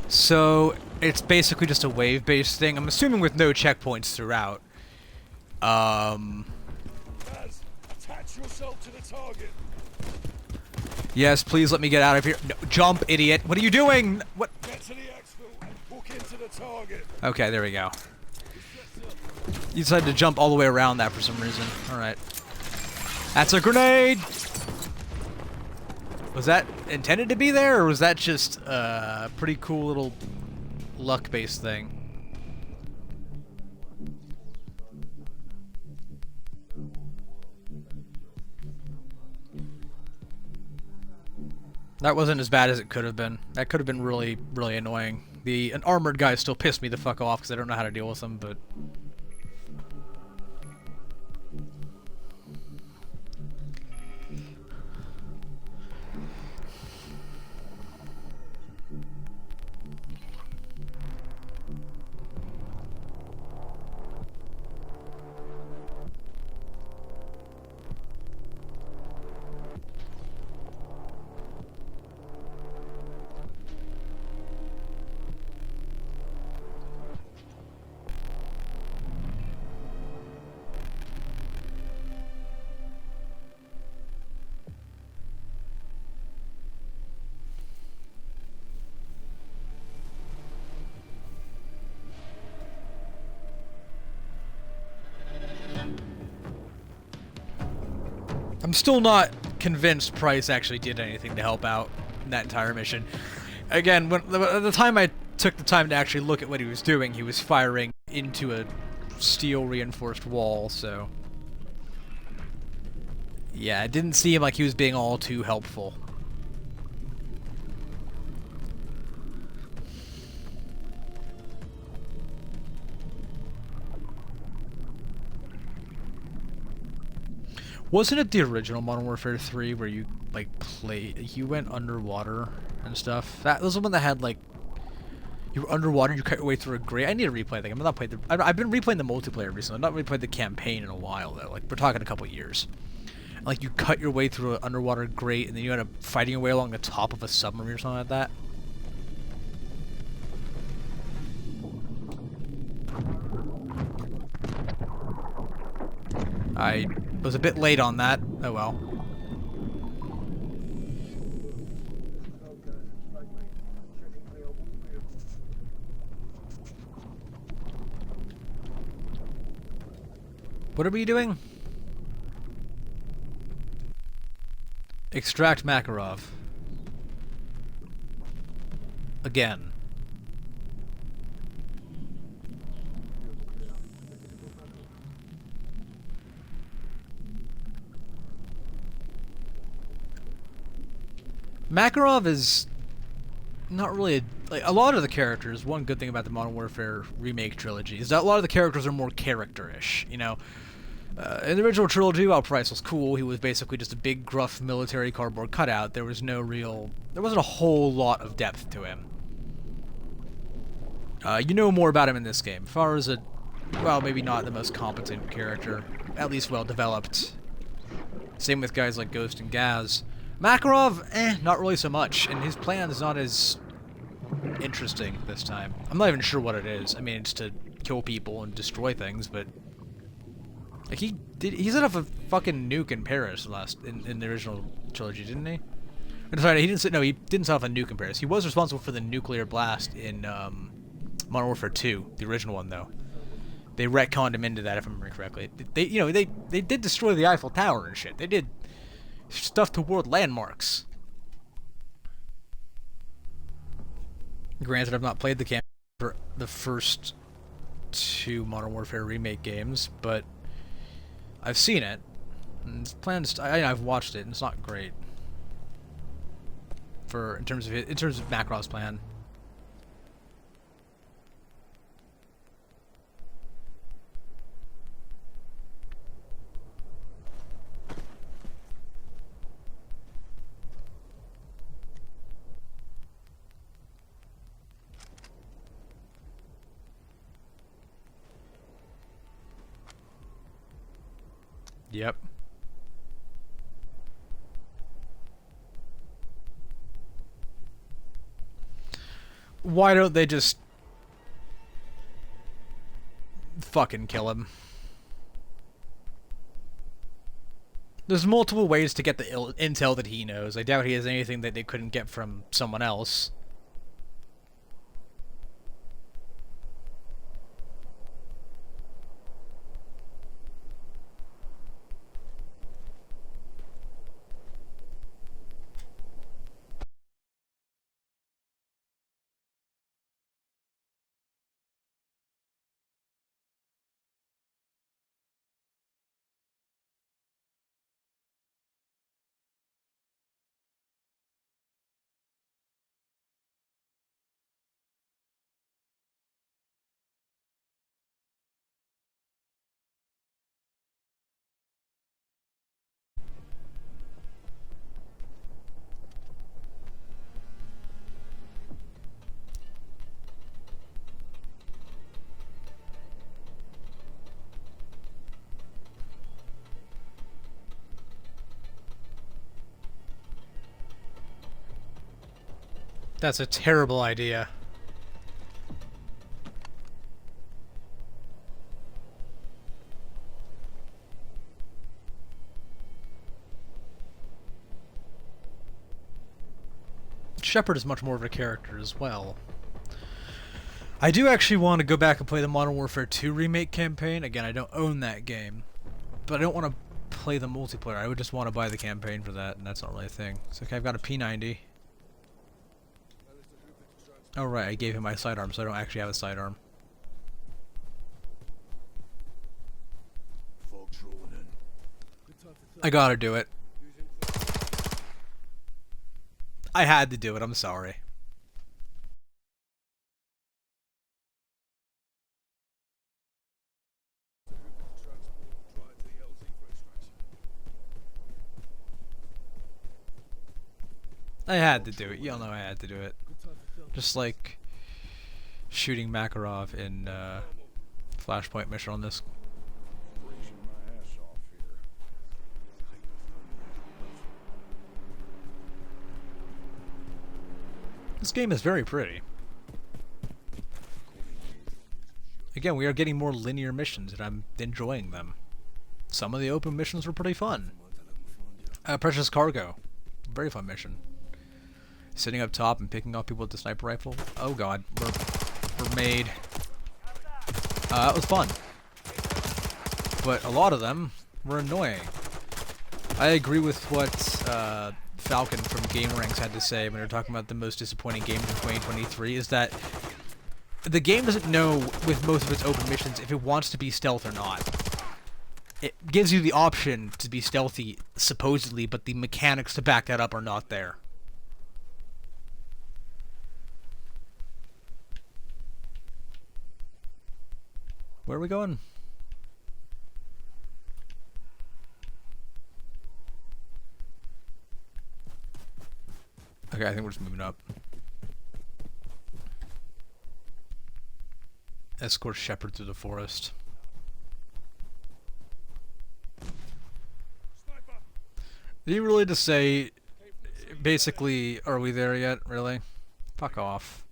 [SPEAKER 1] So, it's basically just a wave-based thing. I'm assuming with no checkpoints throughout.
[SPEAKER 2] Attach yourself to the target.
[SPEAKER 1] Yes, please let me get out of here. No, jump, idiot. What are you doing? What?
[SPEAKER 2] Get to the exfil and hook into the target.
[SPEAKER 1] Okay, there we go. You decided to jump all the way around that for some reason. Alright. That's a grenade! Was that intended to be there, or was that just a pretty cool little luck-based thing? That wasn't as bad as it could have been. That could have been really, really annoying. An armored guy still pissed me the fuck off because I don't know how to deal with them, but... I'm still not convinced Price actually did anything to help out in that entire mission. Again, at the time I took the time to actually look at what he was doing, he was firing into a steel-reinforced wall, so... Yeah, it didn't seem like he was being all too helpful. Wasn't it the original Modern Warfare 3 where you, like, you went underwater and stuff? That was the one that had, like, you were underwater and you cut your way through a grate. I need to replay that. I've been replaying the multiplayer recently. I've not replayed the campaign in a while, though. Like, we're talking a couple years. And, like, you cut your way through an underwater grate and then you end up fighting your way along the top of a submarine or something like that. I was a bit late on that. Oh well. What are we doing? Extract Makarov. Again. Makarov is not really a lot of the characters. One good thing about the Modern Warfare remake trilogy is that a lot of the characters are more character-ish. You know, in the original trilogy, while Price was cool, he was basically just a big, gruff military cardboard cutout. There wasn't a whole lot of depth to him. You know more about him in this game. As far as well, maybe not the most competent character, at least well developed. Same with guys like Ghost and Gaz. Makarov, not really so much, and his plan is not as interesting this time. I'm not even sure what it is. I mean, it's to kill people and destroy things, but like he set off a fucking nuke in Paris in the original trilogy, didn't he? Sorry, he didn't set off a nuke in Paris. He was responsible for the nuclear blast in Modern Warfare 2, the original one though. They retconned him into that, if I remember correctly. They did destroy the Eiffel Tower and shit. They did stuff to world landmarks. Granted, I've not played the campaign for the first 2 Modern Warfare remake games, but I've seen it. And it's plans. I've watched it, and it's not great. In terms of Makarov's plan. Yep. Why don't they just fucking kill him? There's multiple ways to get the intel that he knows. I doubt he has anything that they couldn't get from someone else. That's a terrible idea. Shepard is much more of a character as well. I do actually want to go back and play the Modern Warfare 2 remake campaign. Again, I don't own that game, but I don't want to play the multiplayer. I would just want to buy the campaign for that, and that's not really a thing. So, okay, I've got a P90. Oh right, I gave him my sidearm, so I don't actually have a sidearm. I gotta do it. I had to do it, I'm sorry. I had to do it, y'all know I had to do it. Just like shooting Makarov in Flashpoint mission on this. This game is very pretty. Again, we are getting more linear missions, and I'm enjoying them. Some of the open missions were pretty fun. Precious Cargo. Very fun mission. Sitting up top and picking off people with the sniper rifle. Oh god, we're made. That was fun. But a lot of them were annoying. I agree with what Falcon from GameRanks had to say when they were talking about the most disappointing games in 2023, is that the game doesn't know with most of its open missions if it wants to be stealth or not. It gives you the option to be stealthy, supposedly, but the mechanics to back that up are not there. Where are we going? Okay, I think we're just moving up. Escort Shepard through the forest. Did you really just say, basically, are we there yet? Really? Fuck off.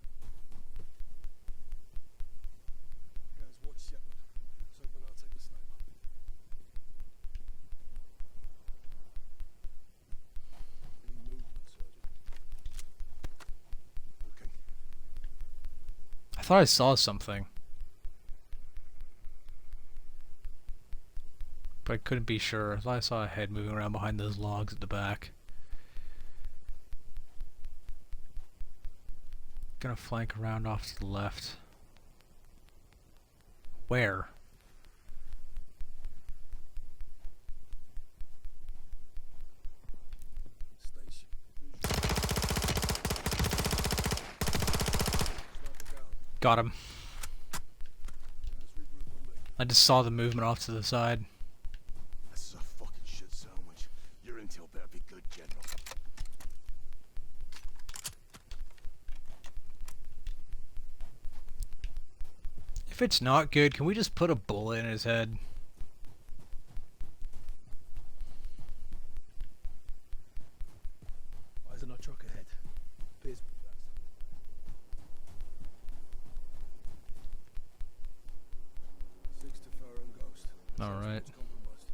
[SPEAKER 1] I thought I saw something. But I couldn't be sure. I thought I saw a head moving around behind those logs at the back. Gonna flank around off to the left. Where? Got him. I just saw the movement off to the side.
[SPEAKER 2] This is a fucking shit sandwich. Your intel better be good, General.
[SPEAKER 1] If it's not good, can we just put a bullet in his head?
[SPEAKER 2] Why is there no truck ahead? Please. Six to Farrow and Ghost.
[SPEAKER 1] Alright.
[SPEAKER 2] Compromised.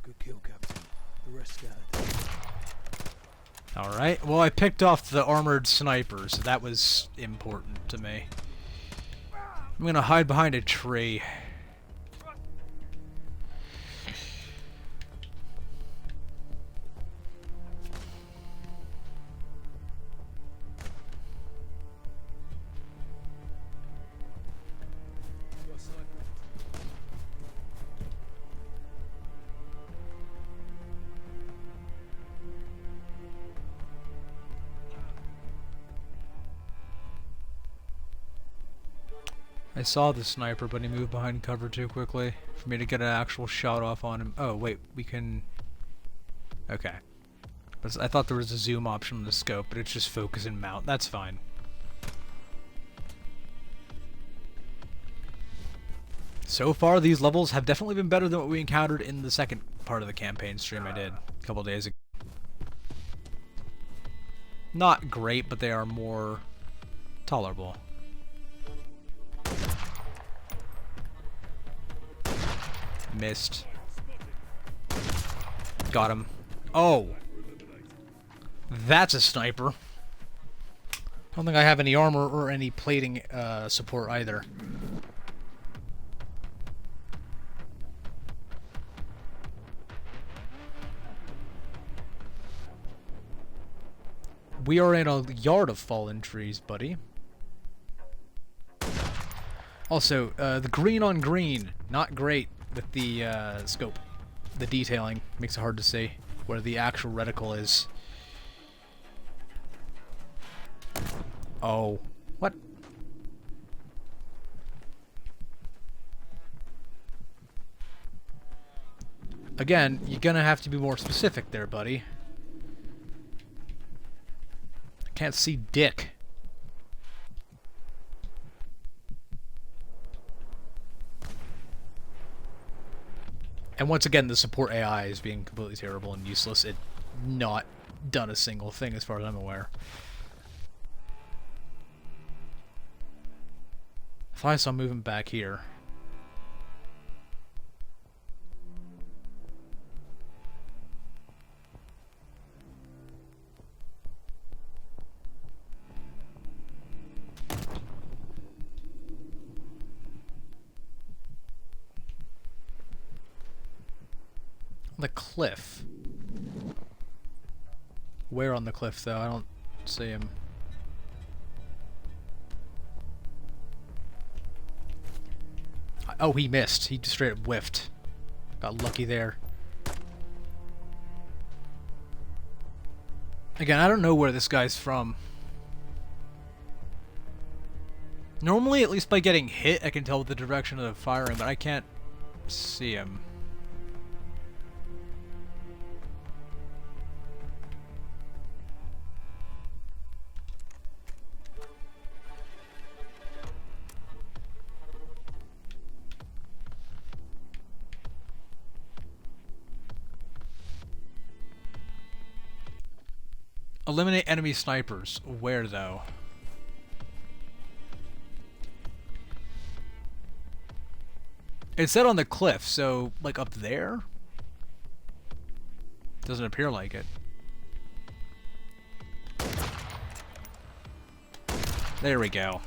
[SPEAKER 2] Good kill, Captain. The rest scattered.
[SPEAKER 1] Alright, well I picked off the armored sniper, so that was important to me. I'm gonna hide behind a tree. I saw the sniper, but he moved behind cover too quickly for me to get an actual shot off on him. Oh, wait, we can... Okay. I thought there was a zoom option on the scope, but it's just focus and mount. That's fine. So far, these levels have definitely been better than what we encountered in the second part of the campaign stream I did a couple days ago. Not great, but they are more tolerable. Missed. Got him. Oh! That's a sniper. I don't think I have any armor or any plating support either. We are in a yard of fallen trees, buddy. Also, the green on green, not great with the scope. The detailing makes it hard to see where the actual reticle is. Oh. What? Again, you're gonna have to be more specific there, buddy. I can't see dick. And once again, the support AI is being completely terrible and useless. It not done a single thing as far as I'm aware. If I saw movement back here. The cliff. Where on the cliff, though? I don't see him. Oh, he missed. He just straight up whiffed. Got lucky there. Again, I don't know where this guy's from. Normally, at least by getting hit, I can tell the direction of the firing, but I can't see him. Eliminate enemy snipers. Where, though? It said on the cliff, so, like, up there? Doesn't appear like it. There we go.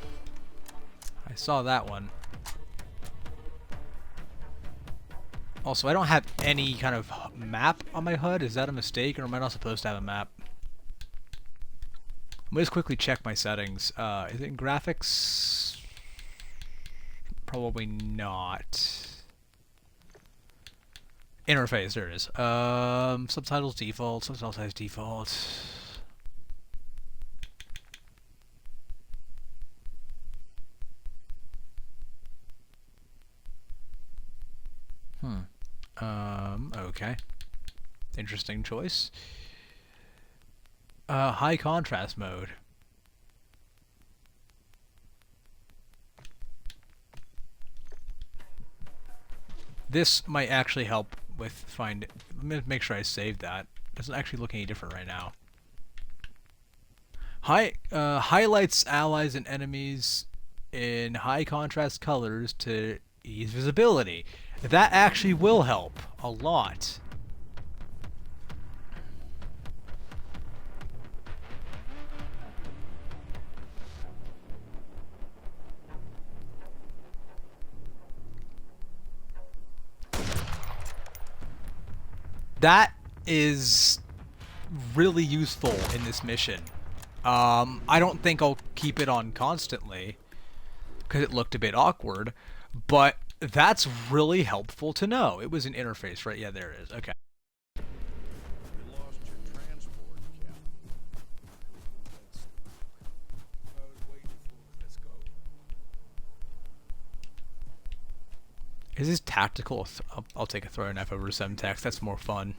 [SPEAKER 1] I saw that one. Also, I don't have any kind of map on my HUD. Is that a mistake, or am I not supposed to have a map? Let me just quickly check my settings. Is it in graphics? Probably not. Interface, there it is. Subtitles default, subtitle size default. Okay. Interesting choice. High contrast mode. This might actually help with find. Let me make sure I saved that. Doesn't actually look any different right now. Highlights allies and enemies in high contrast colors to ease visibility. That actually will help a lot. That is really useful in this mission. I don't think I'll keep it on constantly because it looked a bit awkward, but that's really helpful to know. It was an interface, right? Yeah, there it is. Okay.
[SPEAKER 2] You lost your transport, Cap. I was waiting for it. Let's go.
[SPEAKER 1] Is this tactical? I'll take a throwing knife over Semtex. That's more fun.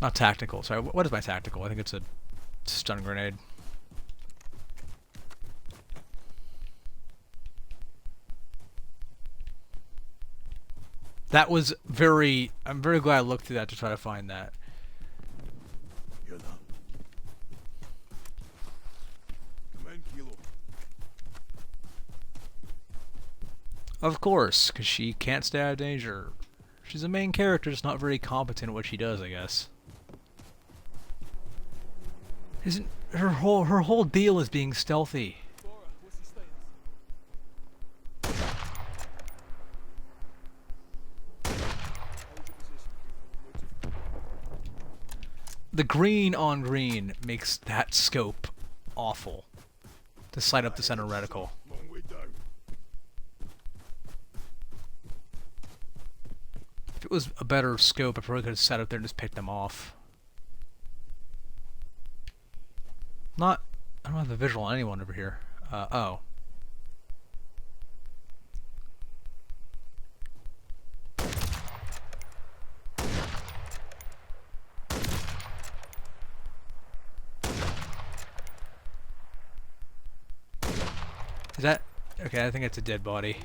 [SPEAKER 1] Not tactical. Sorry, what is my tactical? I think it's a stun grenade. That was very... I'm very glad I looked through that to try to find that.
[SPEAKER 2] You're not. Come in, Kilo.
[SPEAKER 1] Of course, because she can't stay out of danger. She's a main character, just not very competent at what she does, I guess. Isn't her whole deal is being stealthy?
[SPEAKER 2] Bora, what's the status? Hold your position, Kilo.
[SPEAKER 1] The green on green makes that scope awful. To sight up the center reticle.
[SPEAKER 2] Long way down.
[SPEAKER 1] If it was a better scope, I probably could have sat up there and just picked them off. I don't have a visual on anyone over here. Oh. Is that... Okay, I think it's a dead body.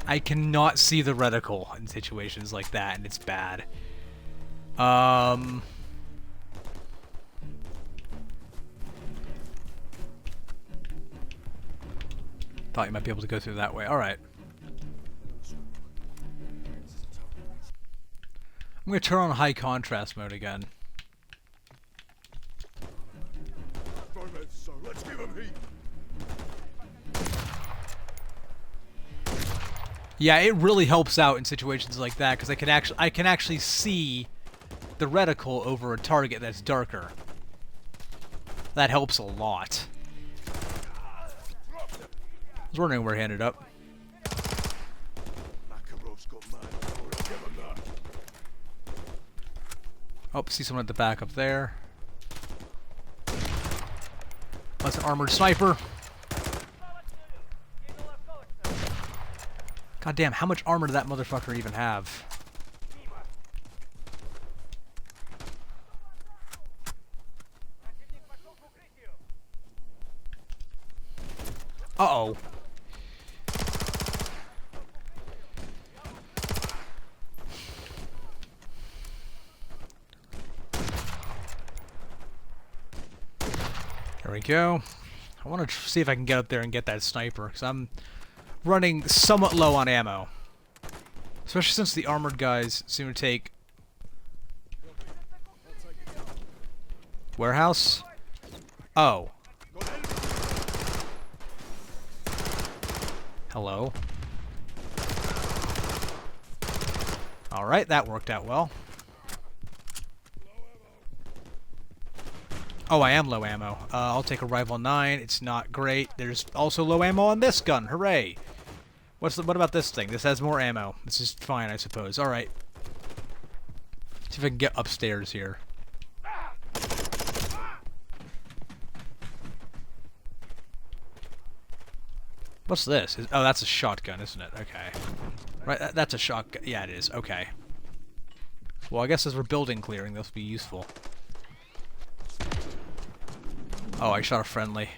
[SPEAKER 1] I cannot see the reticle in situations like that, and it's bad. Thought you might be able to go through that way. Alright. I'm going to turn on high contrast mode again.
[SPEAKER 2] So let's give him heat.
[SPEAKER 1] Yeah, it really helps out in situations like that because I can actually see the reticle over a target that's darker. That helps a lot. I was wondering where he ended up.
[SPEAKER 2] Makarov's got mad power. Give him that.
[SPEAKER 1] Oh, see someone at the back up there. That's an armored sniper. God damn, how much armor did that motherfucker even have? Uh-oh. There we go. I want to see if I can get up there and get that sniper, because I'm running somewhat low on ammo. Especially since the armored guys seem to take... Warehouse? Oh. Hello. Alright, that worked out well. Oh, I am low ammo. I'll take a Rival 9. It's not great. There's also low ammo on this gun. Hooray! What about this thing? This has more ammo. This is fine, I suppose. Alright. See if I can get upstairs here. What's this? Oh, that's a shotgun, isn't it? Okay. Right, that's a shotgun. Yeah, it is. Okay. Well, I guess as we're building clearing, this will be useful. Oh, I shot a friendly.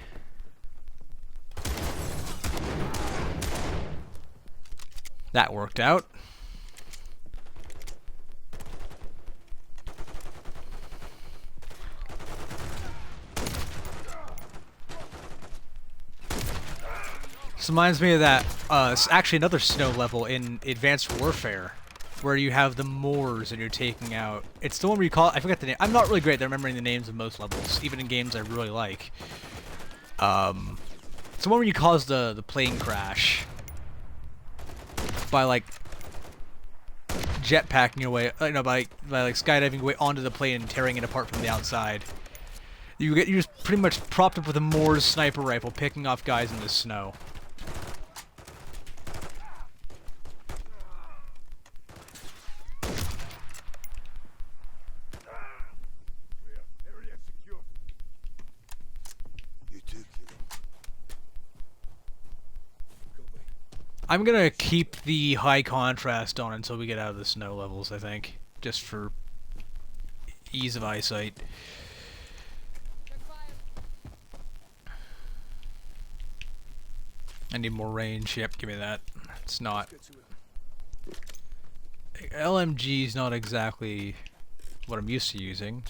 [SPEAKER 1] That worked out. This reminds me of that, it's actually another snow level in Advanced Warfare, where you have the Moors and you're taking out... It's the one where you call... I forget the name. I'm not really great at remembering the names of most levels, even in games I really like. It's the one where you cause the plane crash by, like, jetpacking your way... no, by like, skydiving your way onto the plane and tearing it apart from the outside. You're just pretty much propped up with a Moors sniper rifle, picking off guys in the snow. I'm gonna keep the high contrast on until we get out of the snow levels, I think. Just for ease of eyesight. I need more range. Yep, give me that. It's not... LMG's not exactly what I'm used to using.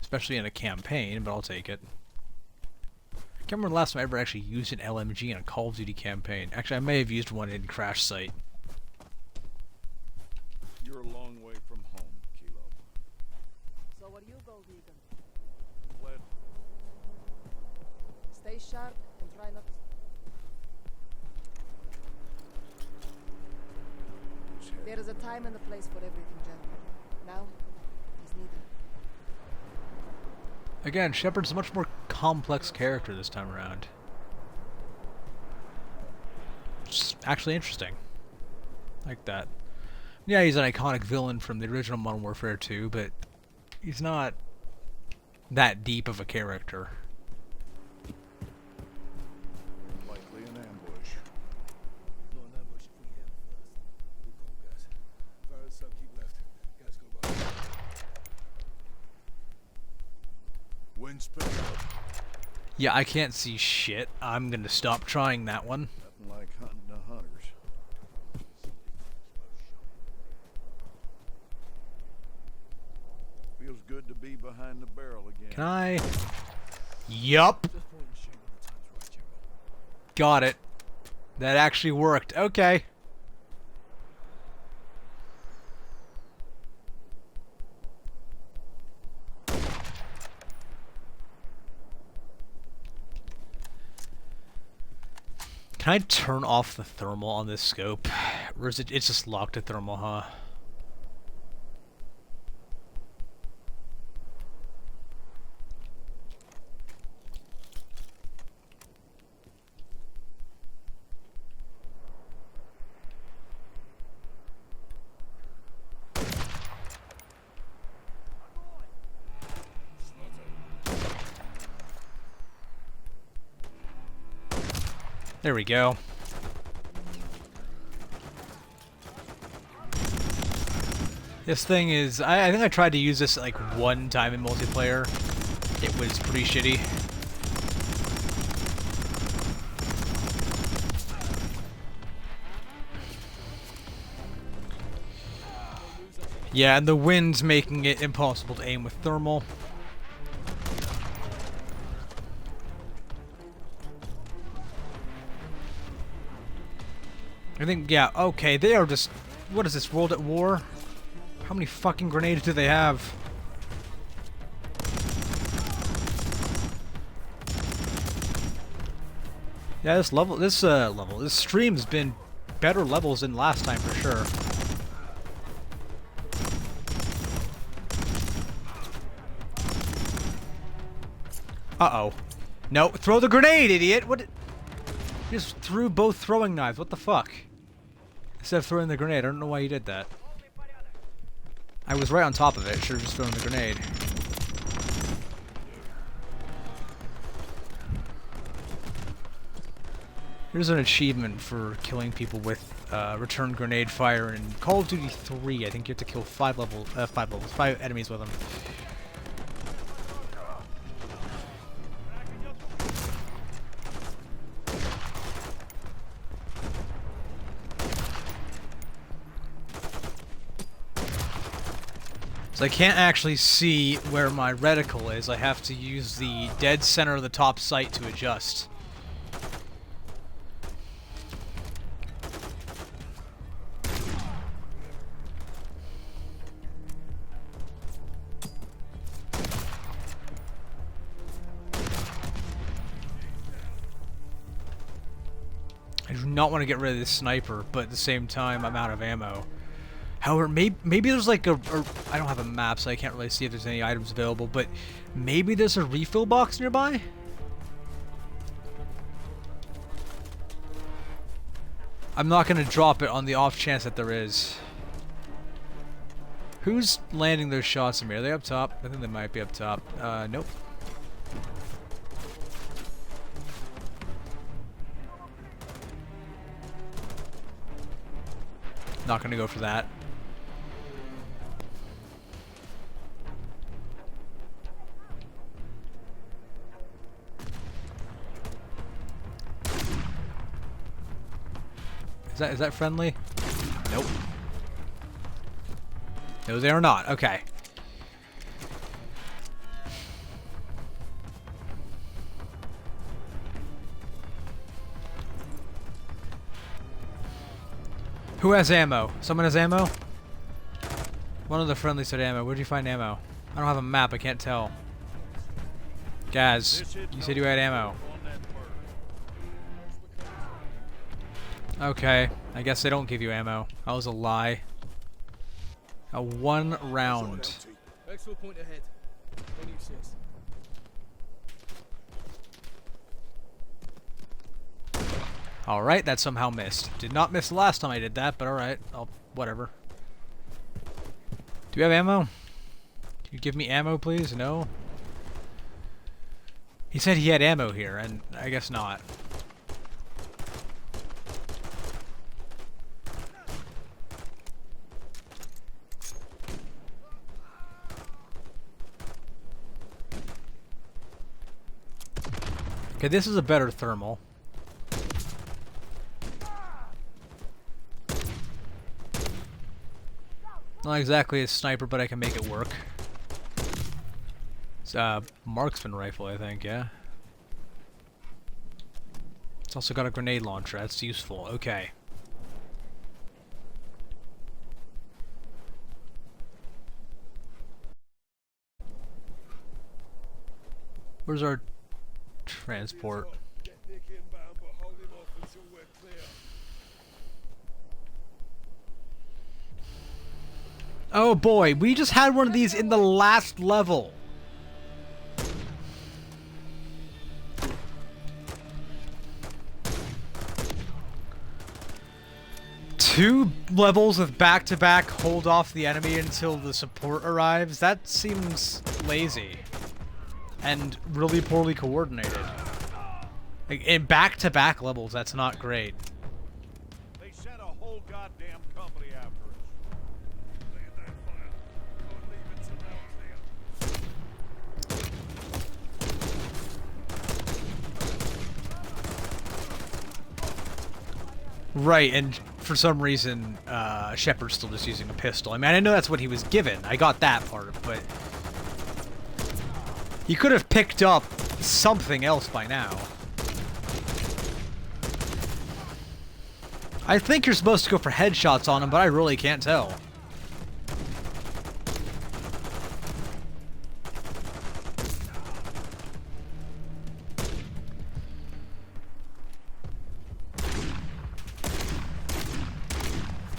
[SPEAKER 1] Especially in a campaign, but I'll take it. I can't remember the last time I ever actually used an LMG in a Call of Duty campaign. Actually, I may have used one in Crash Site.
[SPEAKER 2] You're a long way from home, Kilo.
[SPEAKER 3] So where you go, vegan?
[SPEAKER 2] Fled.
[SPEAKER 3] Stay sharp and try not to... There is a time and a place for everything, gentlemen. Now is neither.
[SPEAKER 1] Again, Shepard's a much more complex character this time around. It's actually interesting. Like that. Yeah, he's an iconic villain from the original Modern Warfare 2, but he's not that deep of a character.
[SPEAKER 2] Likely an ambush.
[SPEAKER 4] No, an ambush if we hit him first. We go, guys. Fire us up, keep left. Guys, go right.
[SPEAKER 2] Wind's picking up.
[SPEAKER 1] Yeah, I can't see shit. I'm gonna stop trying that one.
[SPEAKER 2] Nothing like hunting the hunters. Feels good to be behind the barrel again.
[SPEAKER 1] Can I? Yup.
[SPEAKER 4] Just point and shoot when the time's right, Jimbo.
[SPEAKER 1] Got it. That actually worked. Okay. Can I turn off the thermal on this scope? Or is it's just locked to thermal, huh? There we go. This thing is... I think I tried to use this like one time in multiplayer. It was pretty shitty. Yeah, and the wind's making it impossible to aim with thermal. I think, yeah, okay, they are just... What is this, World at War? How many fucking grenades do they have? Yeah, this stream's been better levels than last time for sure. Uh-oh. No, throw the grenade, idiot! What? You just threw both throwing knives, what the fuck? Instead of throwing the grenade, I don't know why you did that. I was right on top of it, should've just thrown the grenade. Here's an achievement for killing people with return grenade fire in Call of Duty 3. I think you have to kill 5 enemies with them. So I can't actually see where my reticle is. I have to use the dead center of the top sight to adjust. I do not want to get rid of this sniper, but at the same time, I'm out of ammo. However, maybe there's like a I don't have a map, so I can't really see if there's any items available, but maybe there's a refill box nearby? I'm not going to drop it on the off chance that there is. Who's landing those shots at me? Are they up top? I think they might be up top. Nope. Not going to go for that. Is that friendly? Nope. No, they are not. Okay. Who has ammo? Someone has ammo? One of the friendlies said ammo. Where'd you find ammo? I don't have a map. I can't tell. Gaz, you said you had ammo. Okay, I guess they don't give you ammo. That was a lie. A 1 round.
[SPEAKER 4] Exfil point ahead. On you, sis.
[SPEAKER 1] Alright, that somehow missed. Did not miss the last time I did that, but alright. Whatever. Do you have ammo? Can you give me ammo, please? No? He said he had ammo here, and I guess not. Okay, this is a better thermal. Not exactly a sniper, but I can make it work. It's a marksman rifle, I think, yeah. It's also got a grenade launcher, that's useful. Okay. Where's our transport?
[SPEAKER 4] Get Nick inbound, but hold him off until we're clear.
[SPEAKER 1] Oh boy, we just had one of these in the last level. Two levels with back-to-back hold off the enemy until the support arrives? That seems lazy. And really poorly coordinated. Like, in back-to-back levels, that's not great.
[SPEAKER 2] They sent a whole goddamn company after us. Lay that fire. Don't leave it till now.
[SPEAKER 1] Right, and for some reason, Shepard's still just using a pistol. I mean, I know that's what he was given. I got that part, but he could have picked up something else by now. I think you're supposed to go for headshots on him, but I really can't tell.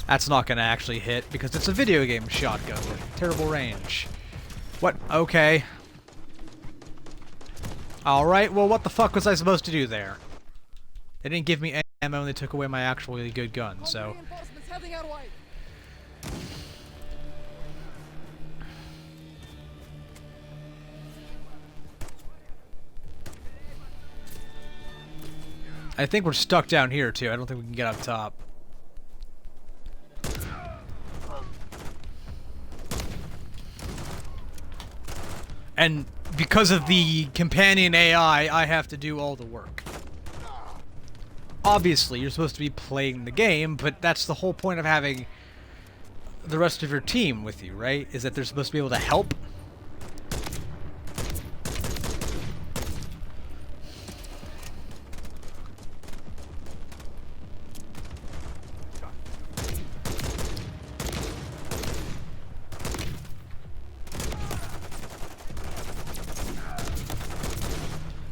[SPEAKER 1] That's not gonna actually hit, because it's a video game shotgun with terrible range. What? Okay. Alright, well what the fuck was I supposed to do there? They didn't give me ammo and they took away my actually good gun, so...
[SPEAKER 3] Reinforcements heading our way.
[SPEAKER 1] I think we're stuck down here too, I don't think we can get up top. And because of the companion AI, I have to do all the work. Obviously, you're supposed to be playing the game, but that's the whole point of having the rest of your team with you, right? Is that they're supposed to be able to help.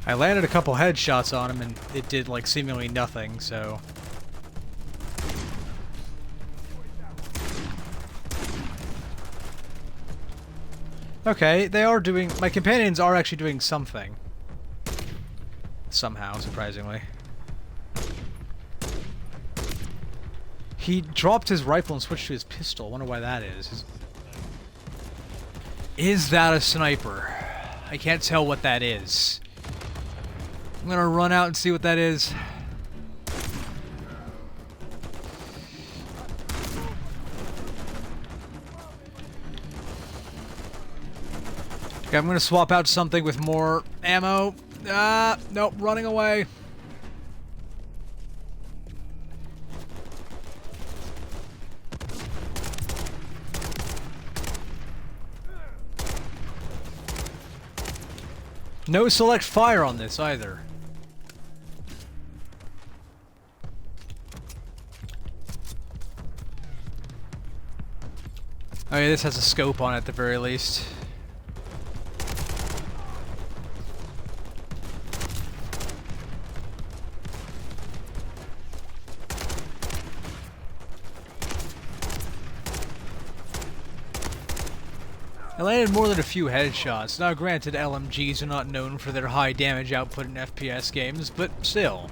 [SPEAKER 1] I landed a couple headshots on him and it did like seemingly nothing, so... Okay, they are doing... My companions are actually doing something. Somehow, surprisingly. He dropped his rifle and switched to his pistol. I wonder why that is. Is that a sniper? I can't tell what that is. I'm gonna run out and see what that is. Okay, I'm gonna swap out something with more ammo. Nope, running away. No select fire on this either. Oh yeah, this has a scope on it at the very least. I landed more than a few headshots. Now granted, LMGs are not known for their high damage output in FPS games, but still.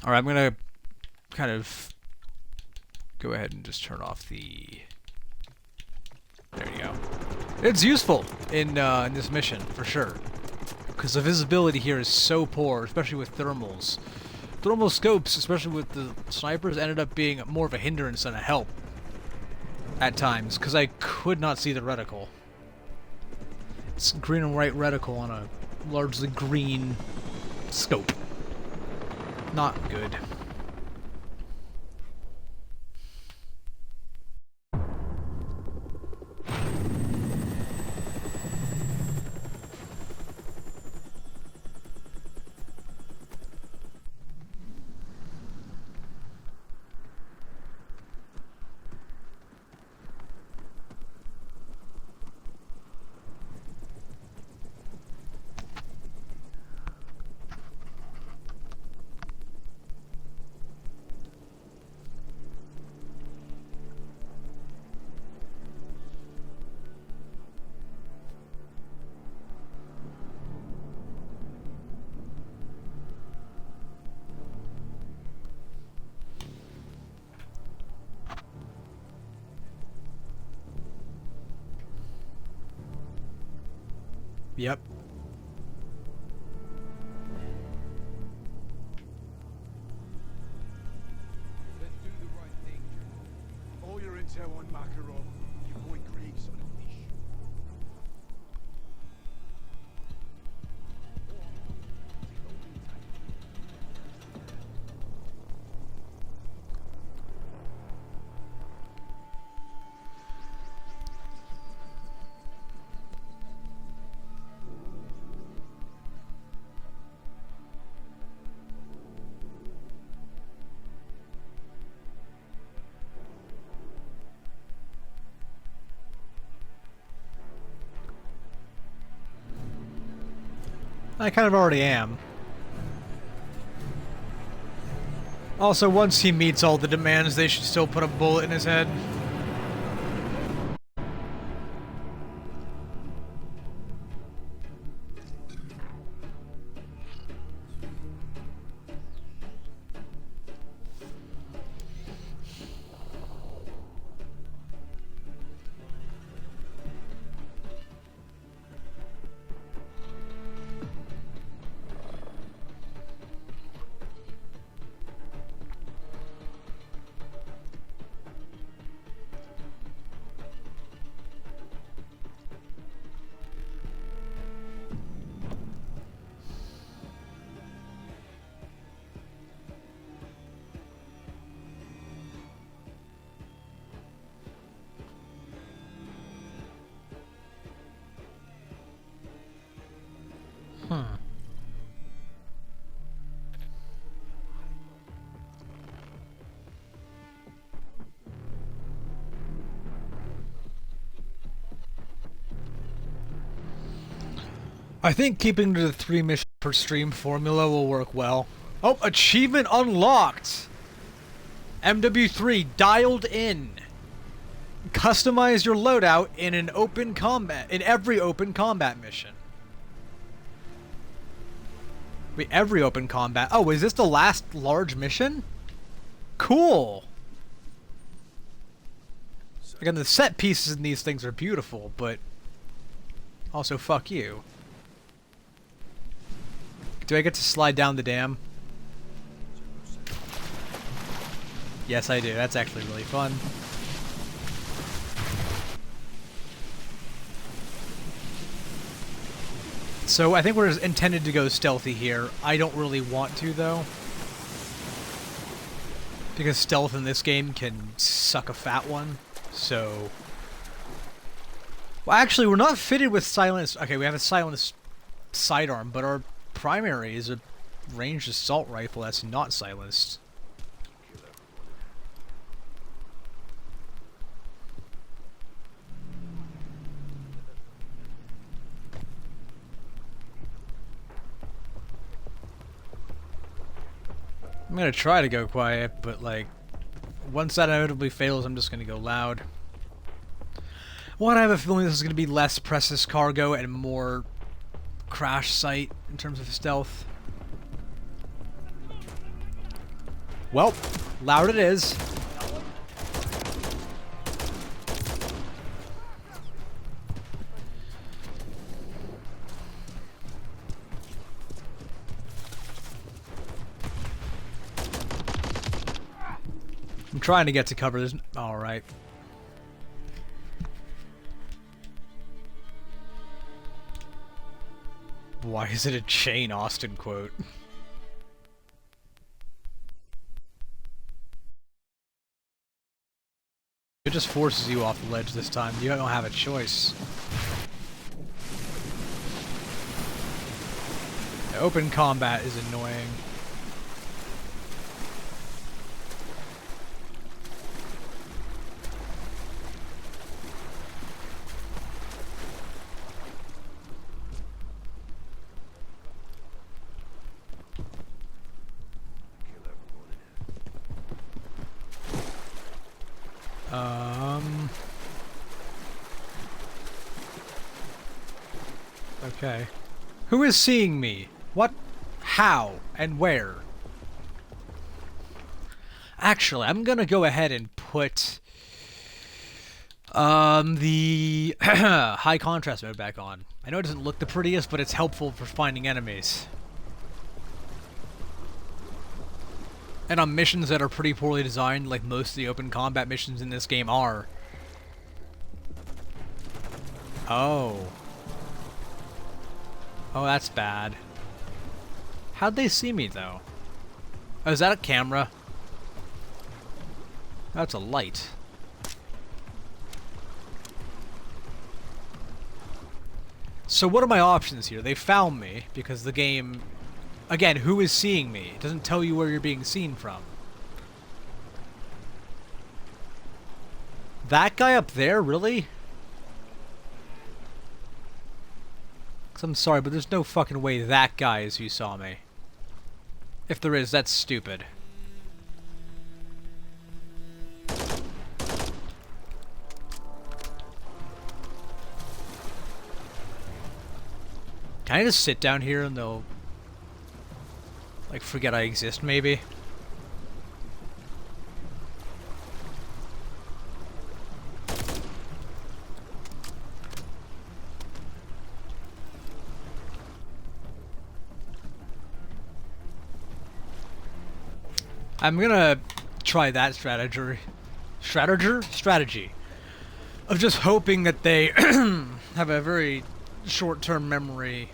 [SPEAKER 1] Alright, I'm gonna kind of go ahead and just turn off the... There you go. It's useful in this mission, for sure. Because the visibility here is so poor, especially with thermals. Thermal scopes, especially with the snipers, ended up being more of a hindrance than a help. At times, because I could not see the reticle. It's green and white reticle on a largely green scope. Not good. Yep.
[SPEAKER 4] Let's do the right thing, General. All your intel on Makarov, your boy Graves on a leash.
[SPEAKER 1] I kind of already am. Also, once he meets all the demands, they should still put a bullet in his head. I think keeping to the 3 mission per stream formula will work well. Oh, achievement unlocked! MW3 dialed in. Customize your loadout in an open combat, in every open combat mission. Wait, every open combat? Oh, is this the last large mission? Cool! Again, the set pieces in these things are beautiful, but also fuck you. Do I get to slide down the dam? Yes, I do. That's actually really fun. So I think we're intended to go stealthy here. I don't really want to, though. Because stealth in this game can suck a fat one. So... Well, actually, we're not fitted with silenced... Okay, we have a silenced sidearm, but our primary is a ranged assault rifle that's not silenced. I'm gonna try to go quiet, but like, once that inevitably fails, I'm just gonna go loud. One, I have a feeling this is gonna be less Pressus cargo and more crash site in terms of stealth. Well, loud it is. I'm trying to get to cover this. Alright. Why is it a Jane Austen quote? It just forces you off the ledge this time. You don't have a choice. The open combat is annoying. Okay. Who is seeing me? What? How? And where? Actually, I'm gonna go ahead and put the high contrast mode back on. I know it doesn't look the prettiest, but it's helpful for finding enemies. And on missions that are pretty poorly designed, like most of the open combat missions in this game are. Oh. Oh, that's bad. How'd they see me, though? Oh, is that a camera? That's a light. So what are my options here? They found me, because the game... Again, who is seeing me? It doesn't tell you where you're being seen from. That guy up there, really? 'Cause I'm sorry, but there's no fucking way that guy is who saw me. If there is, that's stupid. Can I just sit down here and they'll, like, forget I exist, maybe? I'm gonna try that strategy of just hoping that they have a very short-term memory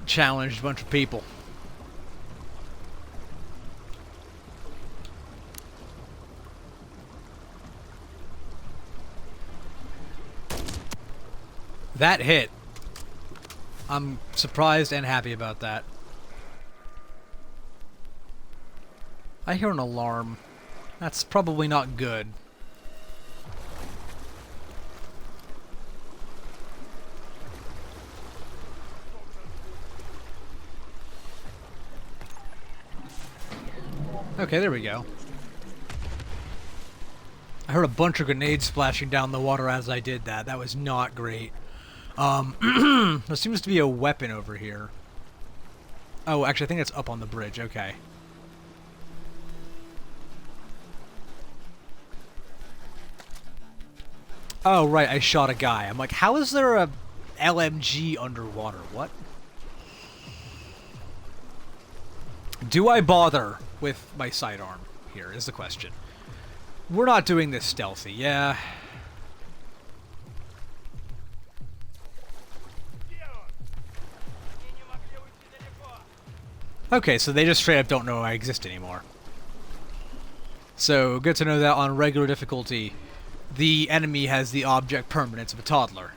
[SPEAKER 1] challenged bunch of people. That hit. I'm surprised and happy about that. I hear an alarm. That's probably not good. Okay, there we go. I heard a bunch of grenades splashing down the water as I did that. That was not great. There seems to be a weapon over here. Oh, actually, I think it's up on the bridge. Okay. Oh, right, I shot a guy. I'm like, how is there a LMG underwater? What? Do I bother with my sidearm here is the question. We're not doing this stealthy, yeah. Okay, so they just straight up don't know I exist anymore. So, good to know that on regular difficulty, the enemy has the object permanence of a toddler.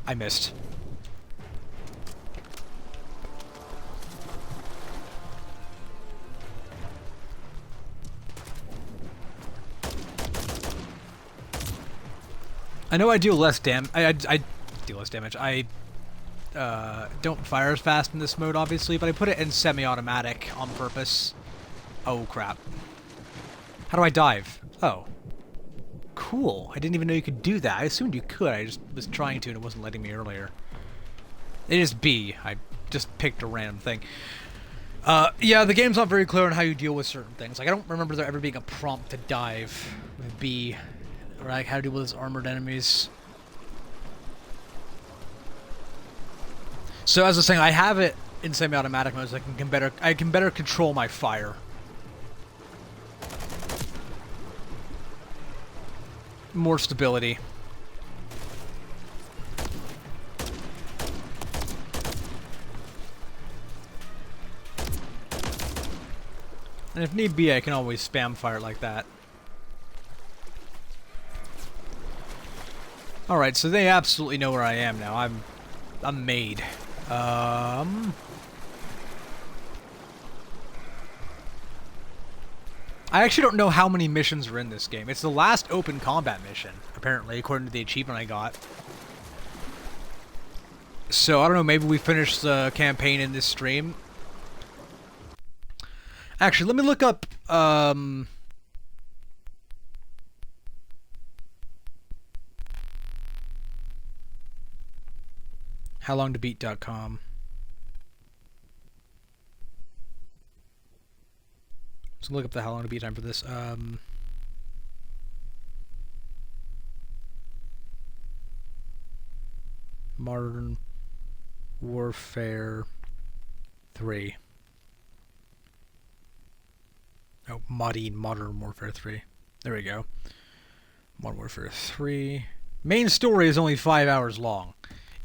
[SPEAKER 1] I missed. I know I do less I do less damage. I don't fire as fast in this mode, obviously, but I put it in semi-automatic on purpose. Oh, crap. How do I dive? Oh. Cool. I didn't even know you could do that. I assumed you could. I just was trying to and it wasn't letting me earlier. It is B. I just picked a random thing. Yeah, the game's not very clear on how you deal with certain things. Like, I don't remember there ever being a prompt to dive with B. Or like how to deal with his armored enemies. So as I was saying, I have it in semi-automatic mode so I can better control my fire. More stability. And if need be, I can always spam fire like that. Alright, so they absolutely know where I am now. I'm made. I actually don't know how many missions are in this game. It's the last open combat mission, apparently, according to the achievement I got. So, I don't know, maybe we finish the campaign in this stream. Actually, let me look up, howlongtobeat.com. So look up the how long to beat time for this. Modern Warfare 3. Oh, Modern Warfare 3. There we go. Modern Warfare 3. Main story is only 5 hours long.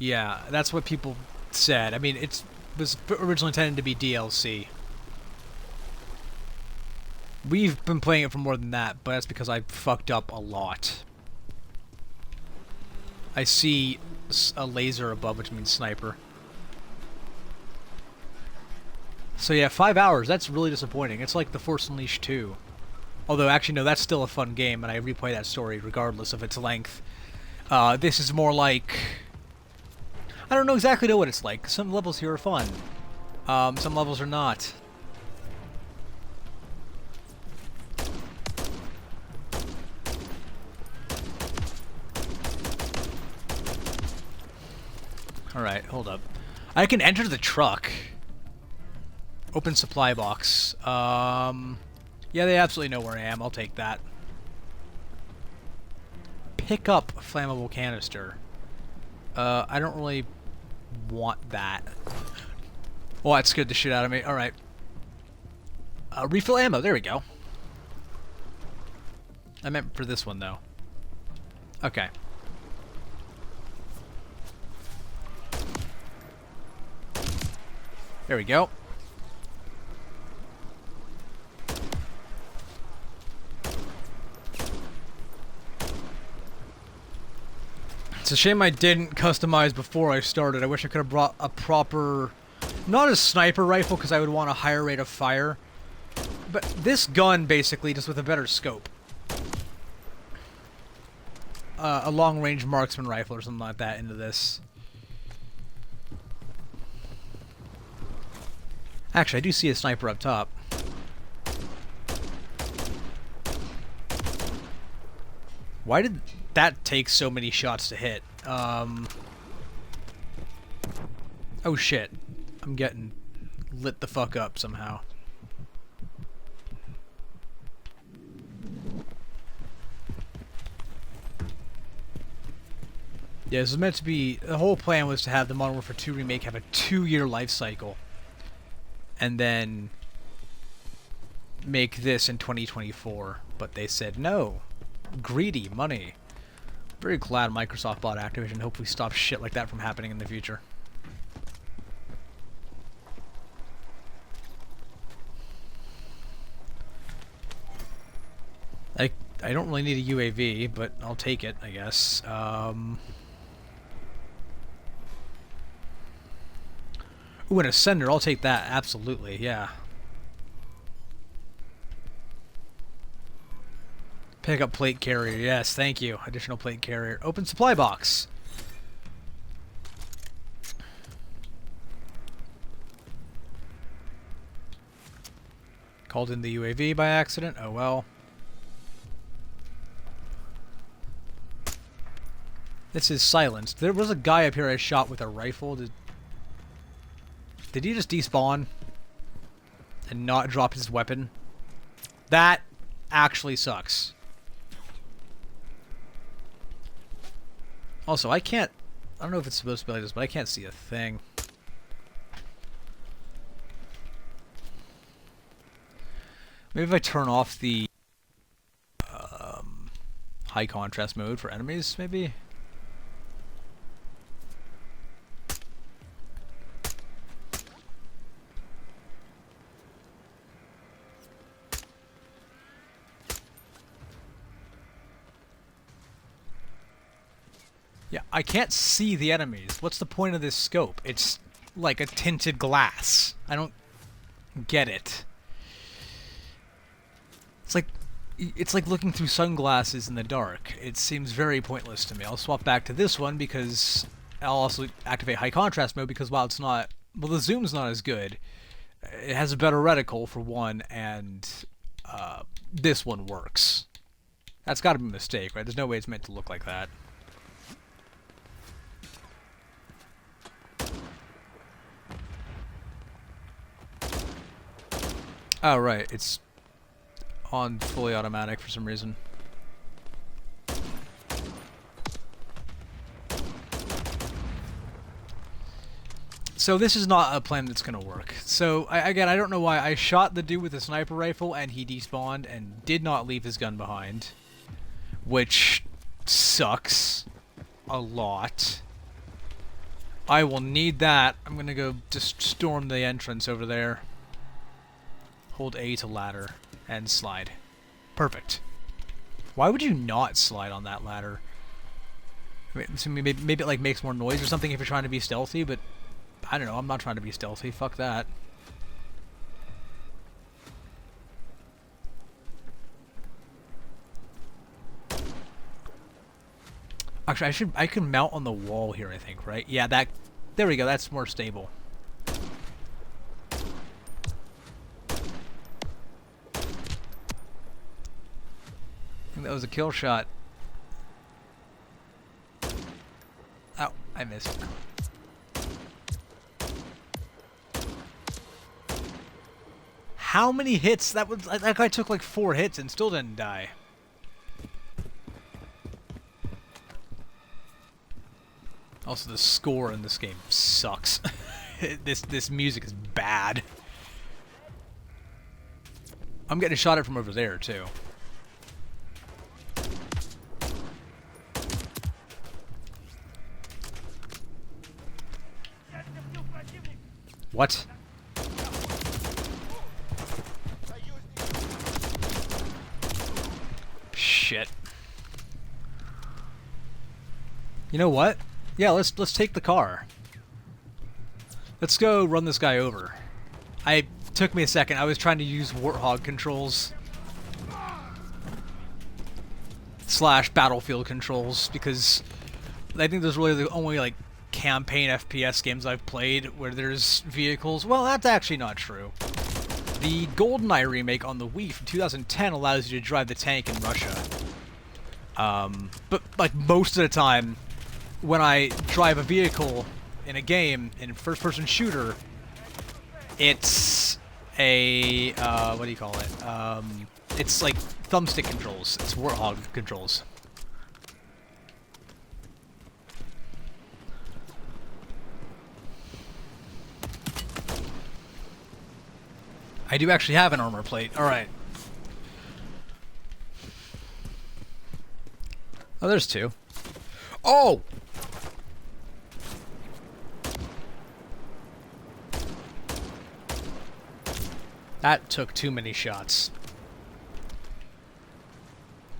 [SPEAKER 1] Yeah, that's what people said. I mean, it was originally intended to be DLC. We've been playing it for more than that, but that's because I fucked up a lot. I see a laser above, which means sniper. So yeah, 5 hours, that's really disappointing. It's like The Force Unleashed 2. Although, actually, no, that's still a fun game, and I replay that story regardless of its length. This is more like... I don't know exactly what it's like. Some levels here are fun. Some levels are not. Alright, hold up. I can enter the truck. Open supply box. Yeah, they absolutely know where I am. I'll take that. Pick up flammable canister. I don't really want that. Oh, that scared the shit out of me. Alright. Refill ammo. There we go. I meant for this one, though. Okay. There we go. It's a shame I didn't customize before I started. I wish I could have brought a proper... Not a sniper rifle, because I would want a higher rate of fire. But this gun, basically, just with a better scope. A long-range marksman rifle or something like that into this. Actually, I do see a sniper up top. Why did that take so many shots to hit? Oh shit. I'm getting lit the fuck up somehow. Yeah, this was meant to be... The whole plan was to have the Modern Warfare 2 remake have a 2-year life cycle. And then make this in 2024. But they said no. Greedy money. Very glad Microsoft bought Activision. Hopefully stop shit like that from happening in the future. I don't really need a UAV, but I'll take it, I guess. Ooh, an Ascender, I'll take that, absolutely, yeah. Pick up plate carrier, yes, thank you. Additional plate carrier. Open supply box. Called in the UAV by accident, oh well. This is silenced. There was a guy up here I shot with a rifle. Did he just despawn? And not drop his weapon? That actually sucks. Also, I can't... I don't know if it's supposed to be like this, but I can't see a thing. Maybe if I turn off the... high contrast mode for enemies, maybe? Yeah, I can't see the enemies. What's the point of this scope? It's like a tinted glass. I don't get it. It's like looking through sunglasses in the dark. It seems very pointless to me. I'll swap back to this one because I'll also activate high contrast mode because while it's not... Well, the zoom's not as good. It has a better reticle for one, and this one works. That's got to be a mistake, right? There's no way it's meant to look like that. Oh, right. It's on fully automatic for some reason. So this is not a plan that's going to work. So, again, I don't know why. I shot the dude with a sniper rifle and he despawned and did not leave his gun behind. Which sucks a lot. I will need that. I'm going to go just storm the entrance over there. Hold A to ladder and slide. Perfect. Why would you not slide on that ladder? Maybe it like makes more noise or something if you're trying to be stealthy, but I don't know. I'm not trying to be stealthy. Fuck that. Actually, I can mount on the wall here, I think, right? Yeah, there we go, that's more stable. I think that was a kill shot. Oh, I missed. How many hits? That guy took like 4 hits and still didn't die. Also, the score in this game sucks. This music is bad. I'm getting shot at from over there too. What? Shit. You know what? Yeah, let's take the car. Let's go run this guy over. Took me a second. I was trying to use Warthog controls / Battlefield controls because I think there's really the only like campaign FPS games I've played where there's vehicles. Well, that's actually not true. The GoldenEye remake on the Wii from 2010 allows you to drive the tank in Russia. But like most of the time, when I drive a vehicle in a game, in a first-person shooter, it's a, what do you call it? It's like thumbstick controls. It's Warthog controls. I do actually have an armor plate. Alright. Oh, there's 2. Oh! That took too many shots.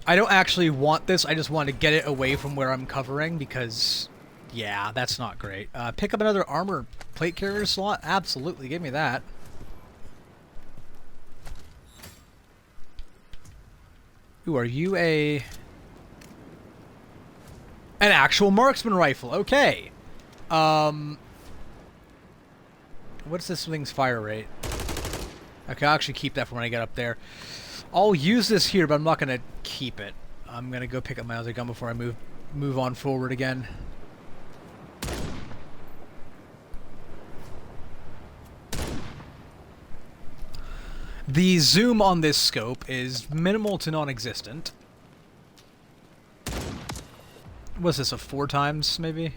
[SPEAKER 1] I don't actually want this, I just want to get it away from where I'm covering because, yeah, that's not great. Pick up another armor plate carrier slot? Absolutely, give me that. Ooh, are you an actual marksman rifle? Okay. What's this thing's fire rate? Okay, I'll actually keep that for when I get up there. I'll use this here, but I'm not gonna keep it. I'm gonna go pick up my other gun before I move on forward again. The zoom on this scope is minimal to non-existent. What's this, a 4 times, maybe?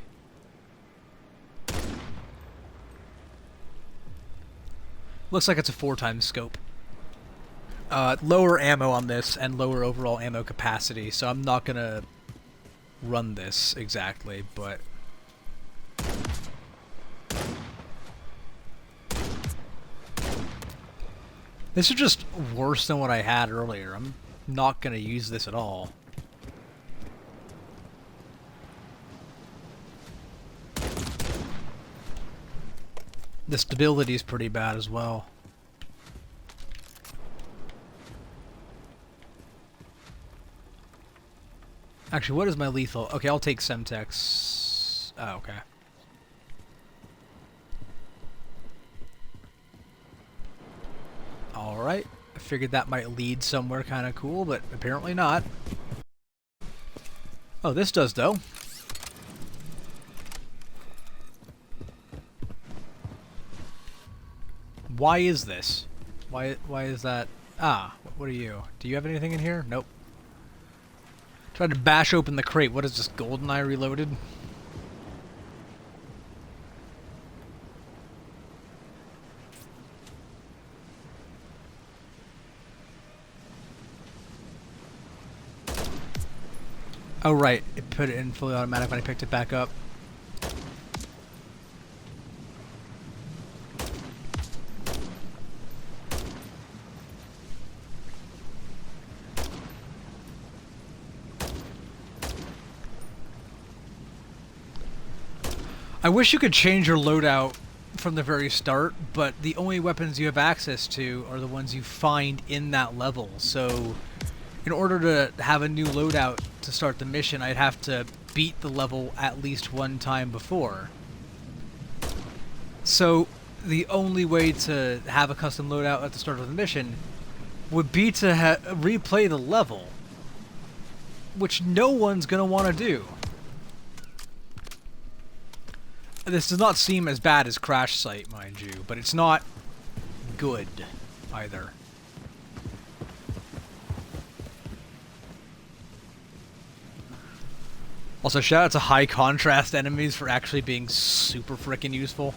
[SPEAKER 1] Looks like it's a 4 times scope. Lower ammo on this and lower overall ammo capacity, so I'm not gonna run this exactly, but... This is just worse than what I had earlier. I'm not gonna use this at all. The stability is pretty bad as well. Actually, what is my lethal? Okay, I'll take Semtex. Oh, okay. Alright. I figured that might lead somewhere kind of cool, but apparently not. Oh, this does, though. Why is this? Why is that? Ah, what are you? Do you have anything in here? Nope. Tried to bash open the crate. What is this, GoldenEye Reloaded? Oh right, it put it in fully automatic when I picked it back up. I wish you could change your loadout from the very start, but the only weapons you have access to are the ones you find in that level. So, in order to have a new loadout to start the mission, I'd have to beat the level at least one time before. So the only way to have a custom loadout at the start of the mission would be to replay the level, which no one's gonna want to do. This does not seem as bad as Crash Site, mind you, but it's not good either. Also, shout out to high contrast enemies for actually being super frickin' useful.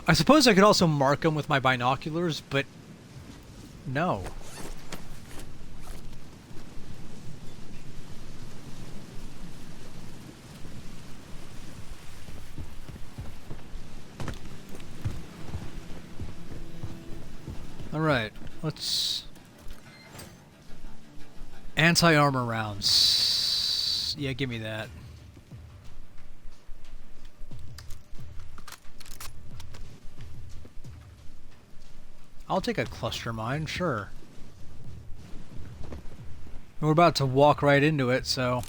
[SPEAKER 1] I suppose I could also mark them with my binoculars, but no. Alright, let's... Anti-armor rounds. Yeah, give me that. I'll take a cluster mine, sure. We're about to walk right into it, so...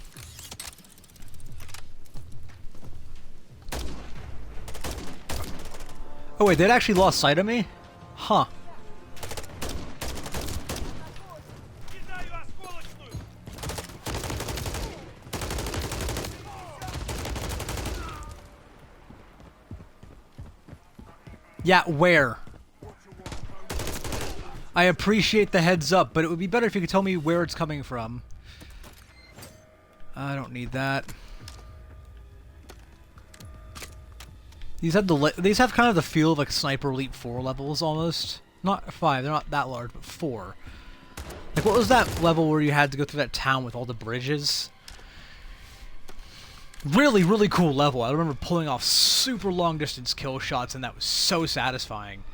[SPEAKER 1] Oh wait, they'd actually lost sight of me? Huh. Yeah, where? I appreciate the heads up, but it would be better if you could tell me where it's coming from. I don't need that. These have kind of the feel of like Sniper Elite 4 levels almost. Not 5, they're not that large, but 4. Like, what was that level where you had to go through that town with all the bridges? Really, really cool level. I remember pulling off super long distance kill shots, and that was so satisfying.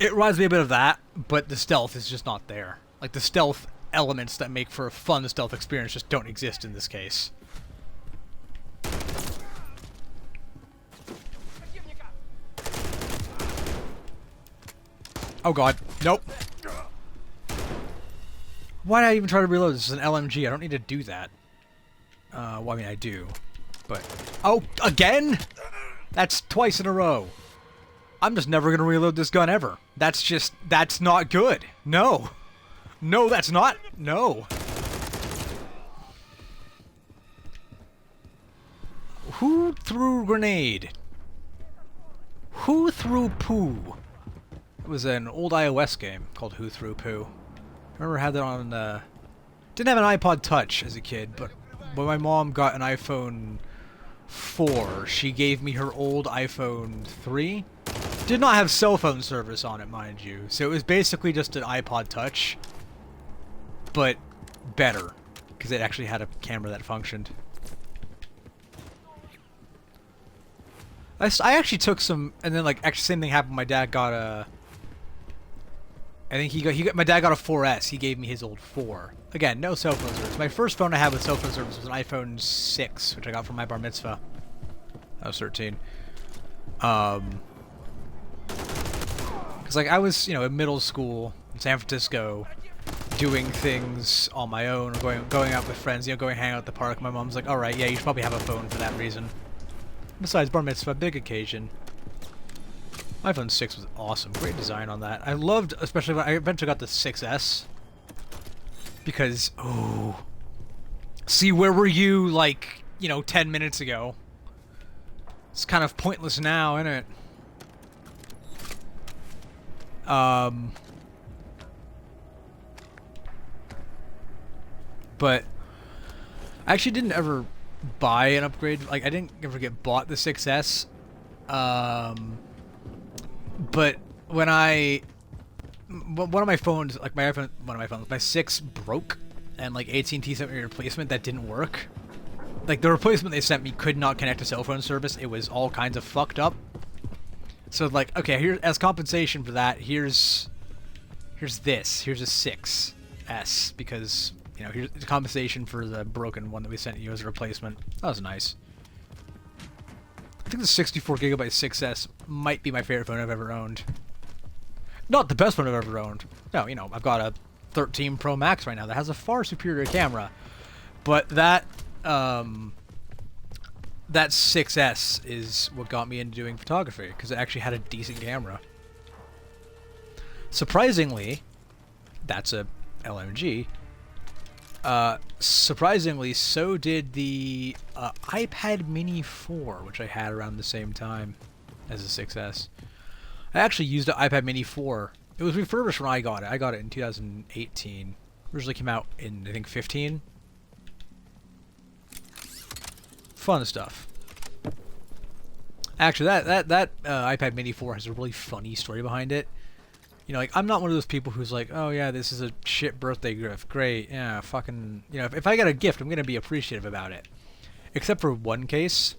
[SPEAKER 1] It reminds me a bit of that, but the stealth is just not there. Like, the stealth elements that make for a fun stealth experience just don't exist in this case. Oh god, nope. Why did I even try to reload? This is an LMG, I don't need to do that. Well, I mean, I do, but... Oh, again?! That's twice in a row. I'm just never gonna reload this gun ever. That's not good. No. No, that's not. No. Who threw grenade? Who threw poo? It was an old iOS game called Who Threw Poo. I remember I had that on, didn't have an iPod Touch as a kid, but when my mom got an iPhone 4, she gave me her old iPhone 3. Did not have cell phone service on it, mind you, so it was basically just an iPod Touch, but better, because it actually had a camera that functioned. I actually took some, and then like actually same thing happened. My dad got a, I think my dad got a 4S. He gave me his old 4. Again, no cell phone service. My first phone I had with cell phone service was an iPhone 6, which I got from my bar mitzvah. I was 13. Because like I was, you know, in middle school in San Francisco, doing things on my own, going out with friends, you know, going hang out at the park. My mom's like, "All right, yeah, you should probably have a phone for that reason." Besides, bar mitzvah, big occasion. iPhone 6 was awesome. Great design on that. I loved, especially when I eventually got the 6S. Because, oh. See, where were you, like, you know, 10 minutes ago? It's kind of pointless now, isn't it? But I actually didn't ever buy an upgrade. Like, I didn't ever get bought the 6S. But when one of my phones, like my iPhone, my 6 broke, and like AT&T sent me a replacement that didn't work. Like the replacement they sent me could not connect to cell phone service. It was all kinds of fucked up. So like, okay, here as compensation for that, here's a 6S because, you know, here's the compensation for the broken one that we sent you as a replacement. That was nice. I think the 64GB 6S might be my favorite phone I've ever owned. Not the best one I've ever owned. No, you know, I've got a 13 Pro Max right now that has a far superior camera. But that that 6S is what got me into doing photography, because it actually had a decent camera. Surprisingly, that's a LMG. Surprisingly, so did the iPad Mini 4, which I had around the same time as the 6S. I actually used the iPad Mini 4. It was refurbished when I got it. I got it in 2018. Originally came out in, I think, 15. Fun stuff. Actually, that iPad Mini 4 has a really funny story behind it. You know, like, I'm not one of those people who's like, oh yeah, this is a shit birthday gift. Great, yeah, fucking... You know, if I get a gift, I'm gonna be appreciative about it. Except for one case.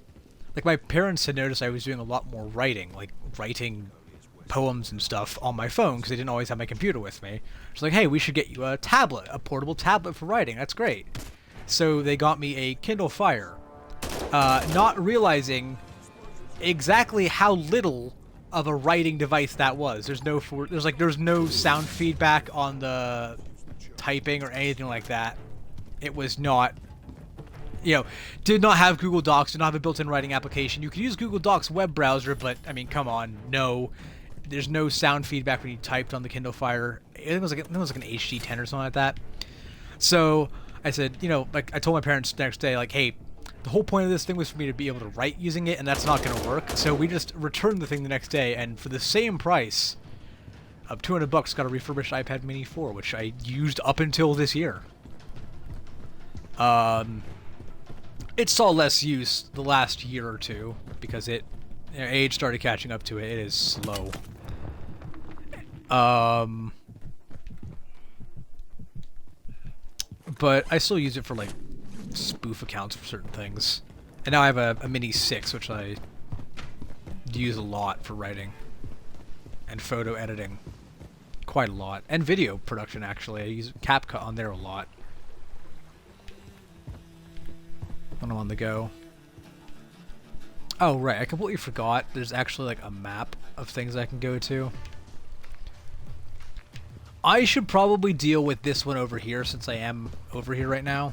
[SPEAKER 1] Like, my parents had noticed I was doing a lot more writing. Like, writing poems and stuff on my phone, because they didn't always have my computer with me. It's like, hey, we should get you a tablet, a portable tablet for writing. That's great. So they got me a Kindle Fire. Not realizing exactly how little of a writing device that was. There's no sound feedback on the typing or anything like that. It was not, you know, did not have Google Docs, did not have a built-in writing application. You could use Google Docs web browser, but I mean, come on, no. There's no sound feedback when you typed on the Kindle Fire. It was like an HD10 or something like that. So I said, you know, like I told my parents the next day, like, hey, the whole point of this thing was for me to be able to write using it, and that's not going to work. So we just returned the thing the next day, and for the same price of $200, got a refurbished iPad Mini 4, which I used up until this year. It saw less use the last year or two because it, you know, age started catching up to it. It is slow. But I still use it for like spoof accounts for certain things. And now I have a Mini 6, which I use a lot for writing and photo editing. Quite a lot. And video production, actually. I use CapCut on there a lot when I'm on the go. Oh, right. I completely forgot there's actually like a map of things I can go to. I should probably deal with this one over here since I am over here right now.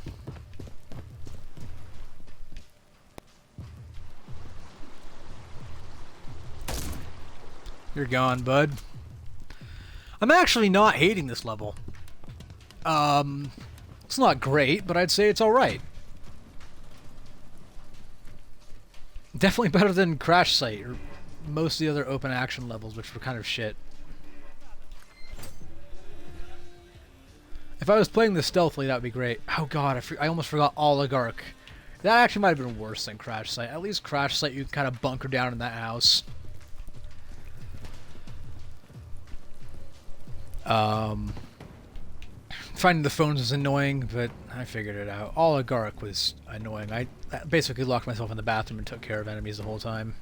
[SPEAKER 1] You're gone, bud. I'm actually not hating this level. It's not great, but I'd say it's alright. Definitely better than Crash Site, or most of the other open action levels, which were kind of shit. If I was playing this stealthily, that would be great. Oh god, I almost forgot Oligarch. That actually might have been worse than Crash Site. At least Crash Site, you can kind of bunker down in that house. Finding the phones was annoying, but I figured it out. Oligarch was annoying. I basically locked myself in the bathroom and took care of enemies the whole time.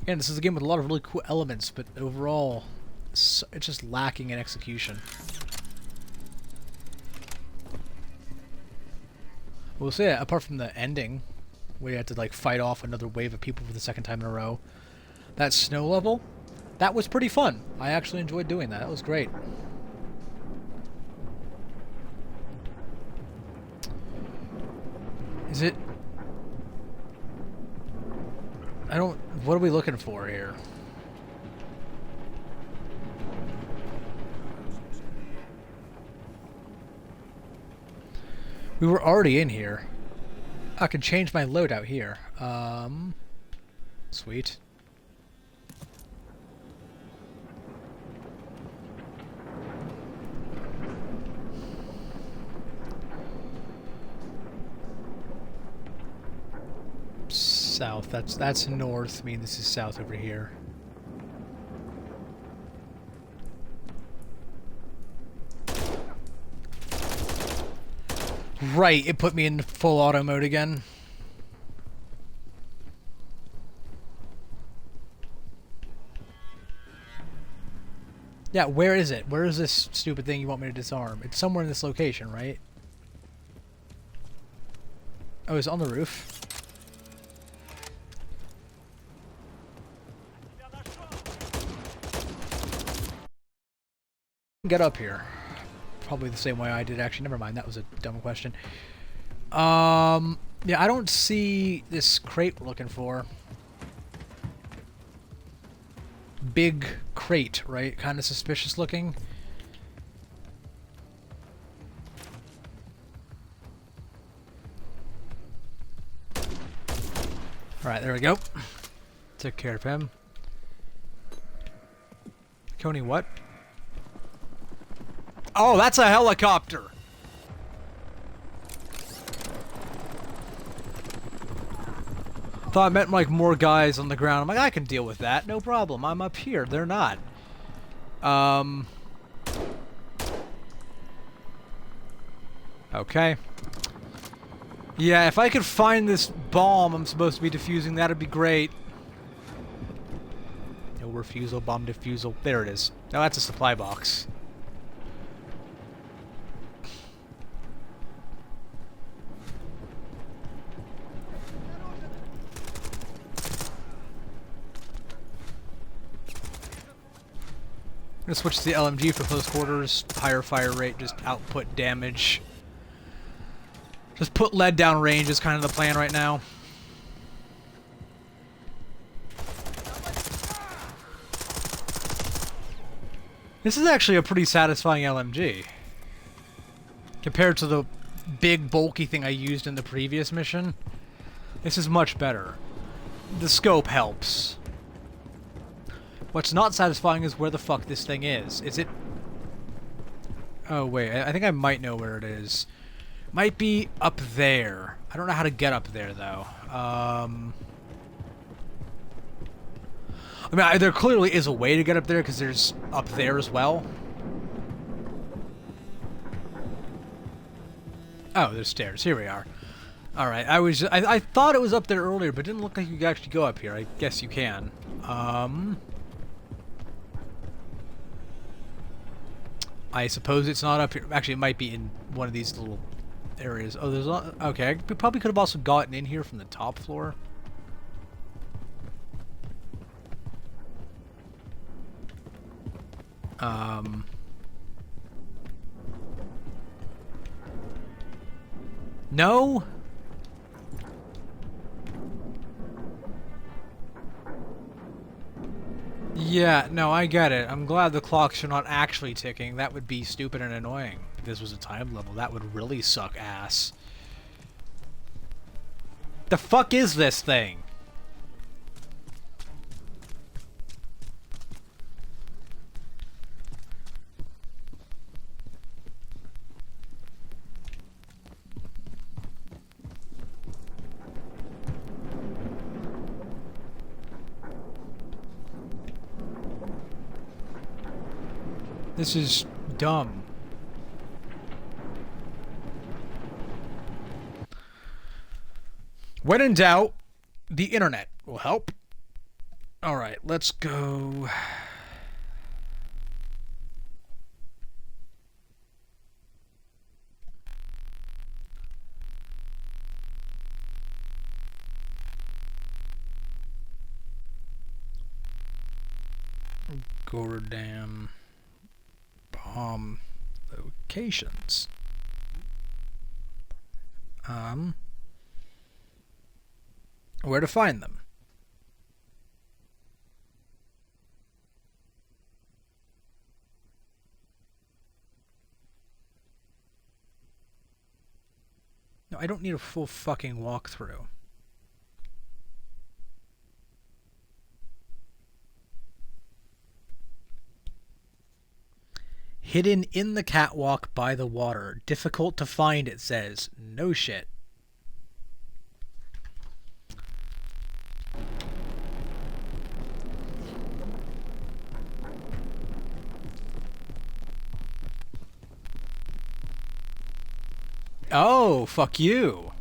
[SPEAKER 1] Again, this is a game with a lot of really cool elements, but overall, it's just lacking in execution. We'll say, apart from the ending, where you had to like fight off another wave of people for the second time in a row, that snow level, that was pretty fun. I actually enjoyed doing that. That was great. Is it... I don't... What are we looking for here? We were already in here. I can change my loadout here. Sweet. South. That's north. I mean, this is south over here. Right, it put me in full auto mode again. Yeah, where is it? Where is this stupid thing you want me to disarm? It's somewhere in this location, right? Oh, it's on the roof. Get up here. Probably the same way I did, actually. Never mind, that was a dumb question. Yeah, I don't see this crate we're looking for. Big crate, right? Kind of suspicious looking. Alright, there we go. Took care of him. Coney, what? Oh, that's a helicopter! Thought I meant like more guys on the ground. I'm like, I can deal with that. No problem. I'm up here. They're not. Okay. Yeah, if I could find this bomb I'm supposed to be defusing, that'd be great. No refusal, bomb defusal. There it is. Now that's a supply box. I'm gonna switch to the LMG for close quarters. Higher fire rate, just output damage. Just put lead down range is kind of the plan right now. This is actually a pretty satisfying LMG. Compared to the big bulky thing I used in the previous mission. This is much better. The scope helps. What's not satisfying is where the fuck this thing is. Is it... Oh, wait. I think I might know where it is. Might be up there. I don't know how to get up there, though. I mean, there clearly is a way to get up there, because there's up there as well. Oh, there's stairs. Here we are. Alright, I thought it was up there earlier, but it didn't look like you could actually go up here. I guess you can. I suppose it's not up here. Actually, it might be in one of these little areas. Oh, there's not... Okay, we probably could have also gotten in here from the top floor. No? Yeah, no, I get it. I'm glad the clocks are not actually ticking. That would be stupid and annoying. If this was a time level, that would really suck ass. The fuck is this thing? This is dumb. When in doubt, the internet will help. Alright, let's go. Gordam bomb locations. Where to find them? No, I don't need a full fucking walkthrough. Hidden in the catwalk by the water. Difficult to find, it says. No shit. Oh, fuck you.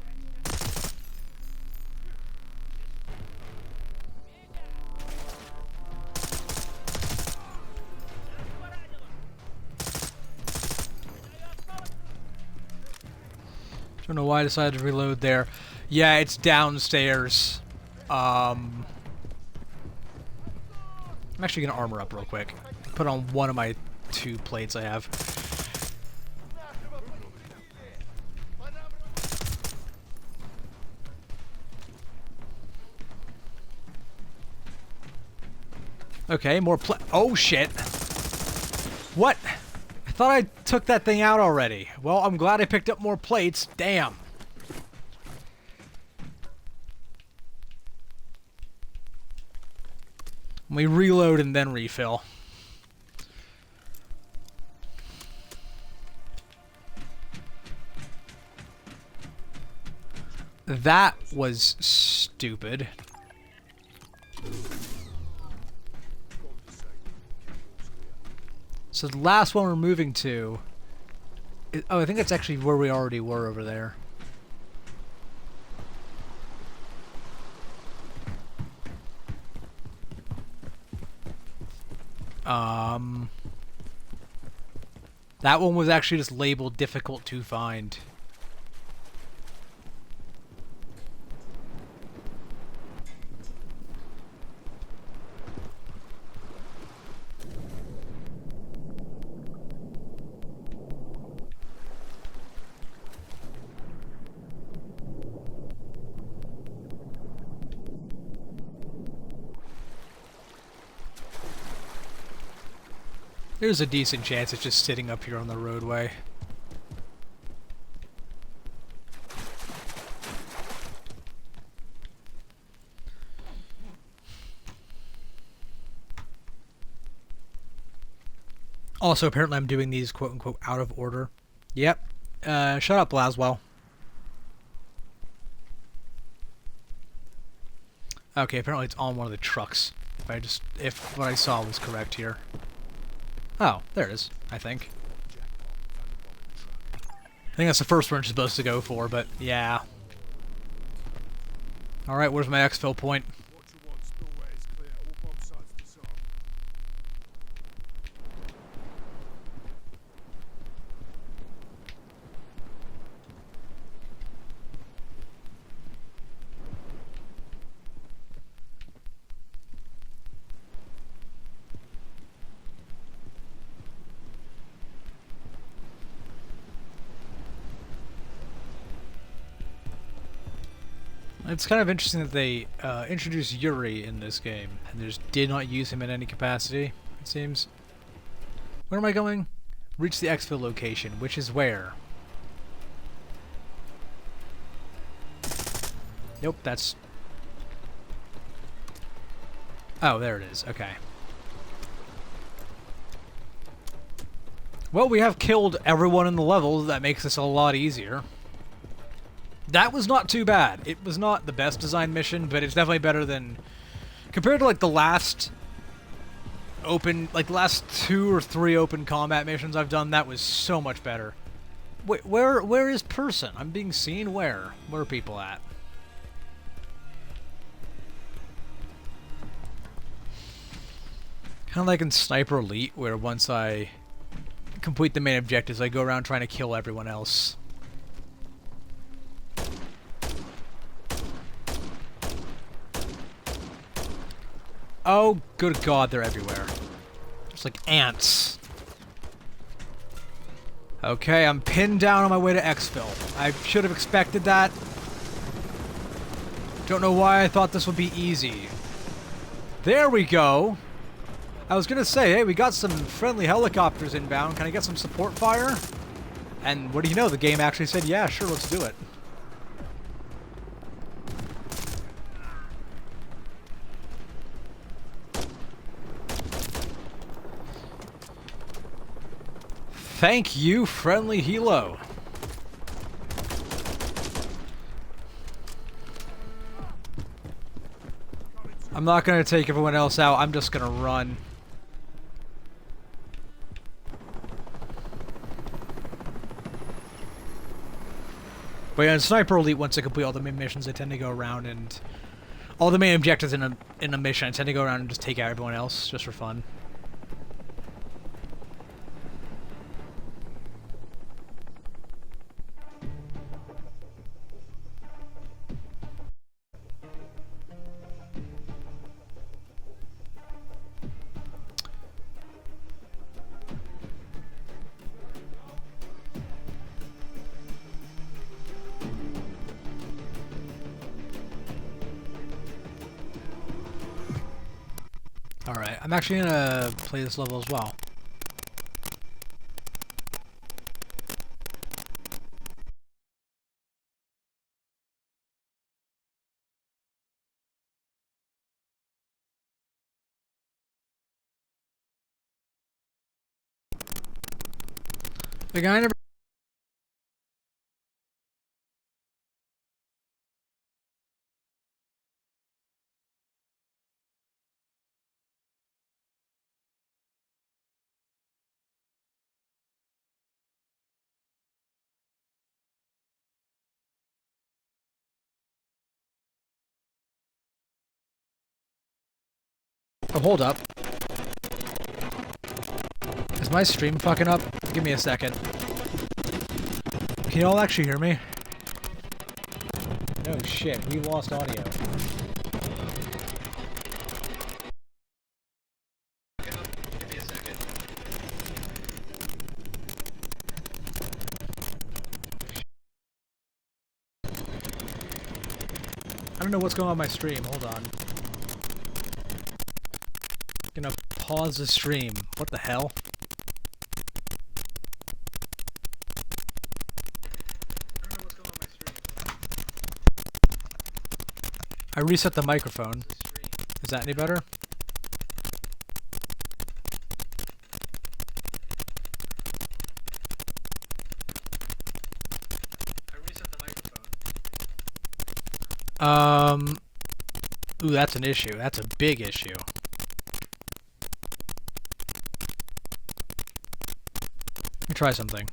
[SPEAKER 1] Don't know why I decided to reload there. Yeah, it's downstairs. I'm actually gonna armor up real quick. Put on one of my 2 plates I have. Okay, more oh shit. What? I thought I took that thing out already. Well, I'm glad I picked up more plates. Damn. We reload and then refill. That was stupid. So the last one we're moving to... oh, I think that's actually where we already were over there. That one was actually just labeled difficult to find. There's a decent chance it's just sitting up here on the roadway. Also, apparently I'm doing these quote-unquote out of order. Yep. Shut up, Laswell. Okay, apparently it's on one of the trucks. If what I saw was correct here. Oh, there it is, I think. I think that's the first one you're supposed to go for, but yeah. Alright, where's my exfil point? It's kind of interesting that they introduced Yuri in this game, and they just did not use him in any capacity, it seems. Where am I going? Reach the exfil location, which is where? Nope, that's... oh, there it is, okay. Well, we have killed everyone in the level. That makes this a lot easier. That was not too bad. It was not the best designed mission, but it's definitely better than... compared to, like, the last open... like, the last 2 or 3 open combat missions I've done, that was so much better. Wait, where is person? I'm being seen where? Where are people at? Kind of like in Sniper Elite, where once I complete the main objectives, I go around trying to kill everyone else. Oh, good God, they're everywhere. Just like ants. Okay, I'm pinned down on my way to exfil. I should have expected that. Don't know why I thought this would be easy. There we go. I was gonna say, hey, we got some friendly helicopters inbound. Can I get some support fire? And what do you know? The game actually said, yeah, sure, let's do it. Thank you, friendly helo. I'm not gonna take everyone else out, I'm just gonna run. But yeah, in Sniper Elite, once I complete all the main missions, I tend to go around and... all the main objectives in a mission, I tend to go around and just take out everyone else, just for fun. Alright, I'm actually gonna play this level as well. The guy never. Oh, hold up. Is my stream fucking up? Give me a second. Can you all actually hear me? No shit, we lost audio. I don't know what's going on with my stream. Hold on. Gonna pause the stream. What the hell? I reset the microphone. Is that any better? Ooh, that's an issue. That's a big issue. Let me try something.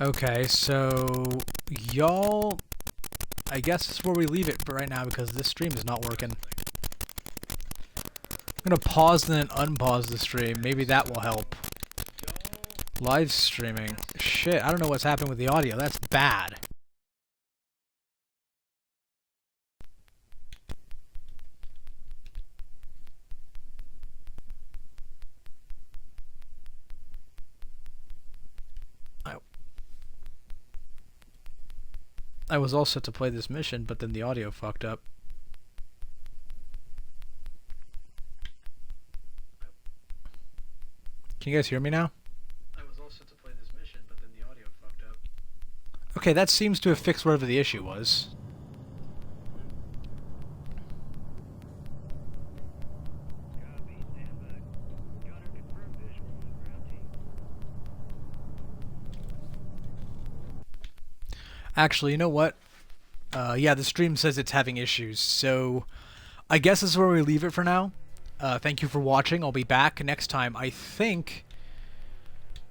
[SPEAKER 1] Okay, so y'all, I guess this is where we leave it for right now because this stream is not working. I'm gonna pause and then unpause the stream. Maybe that will help. Live streaming. Shit, I don't know what's happened with the audio. That's bad. I was all set to play this mission, but then the audio fucked up. Can you guys hear me now? I was all set to play this mission, but then the audio fucked up. Okay, that seems to have fixed whatever the issue was. Actually, you know what? Yeah, the stream says it's having issues, so I guess this is where we leave it for now. Thank you for watching. I'll be back next time. I think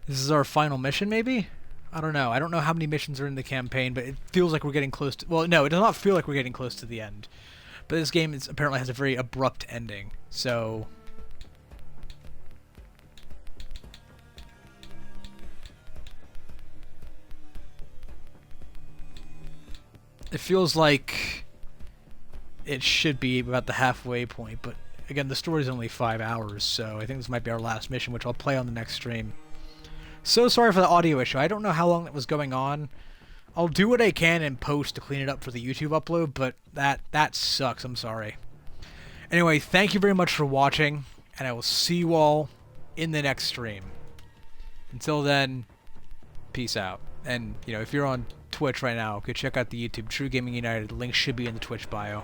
[SPEAKER 1] this is our final mission, maybe? I don't know. I don't know how many missions are in the campaign, but it feels like we're getting close to... Well, no, it does not feel like we're getting close to the end. But this game apparently has a very abrupt ending, so... It feels like it should be about the halfway point, but again, the story's only 5 hours, so I think this might be our last mission, which I'll play on the next stream. So sorry for the audio issue. I don't know how long that was going on. I'll do what I can in post to clean it up for the YouTube upload, but that sucks. I'm sorry. Anyway, thank you very much for watching, and I will see you all in the next stream. Until then, peace out. And, you know, if you're on Twitch right now, go check out the YouTube True Gaming United. The link should be in the Twitch bio.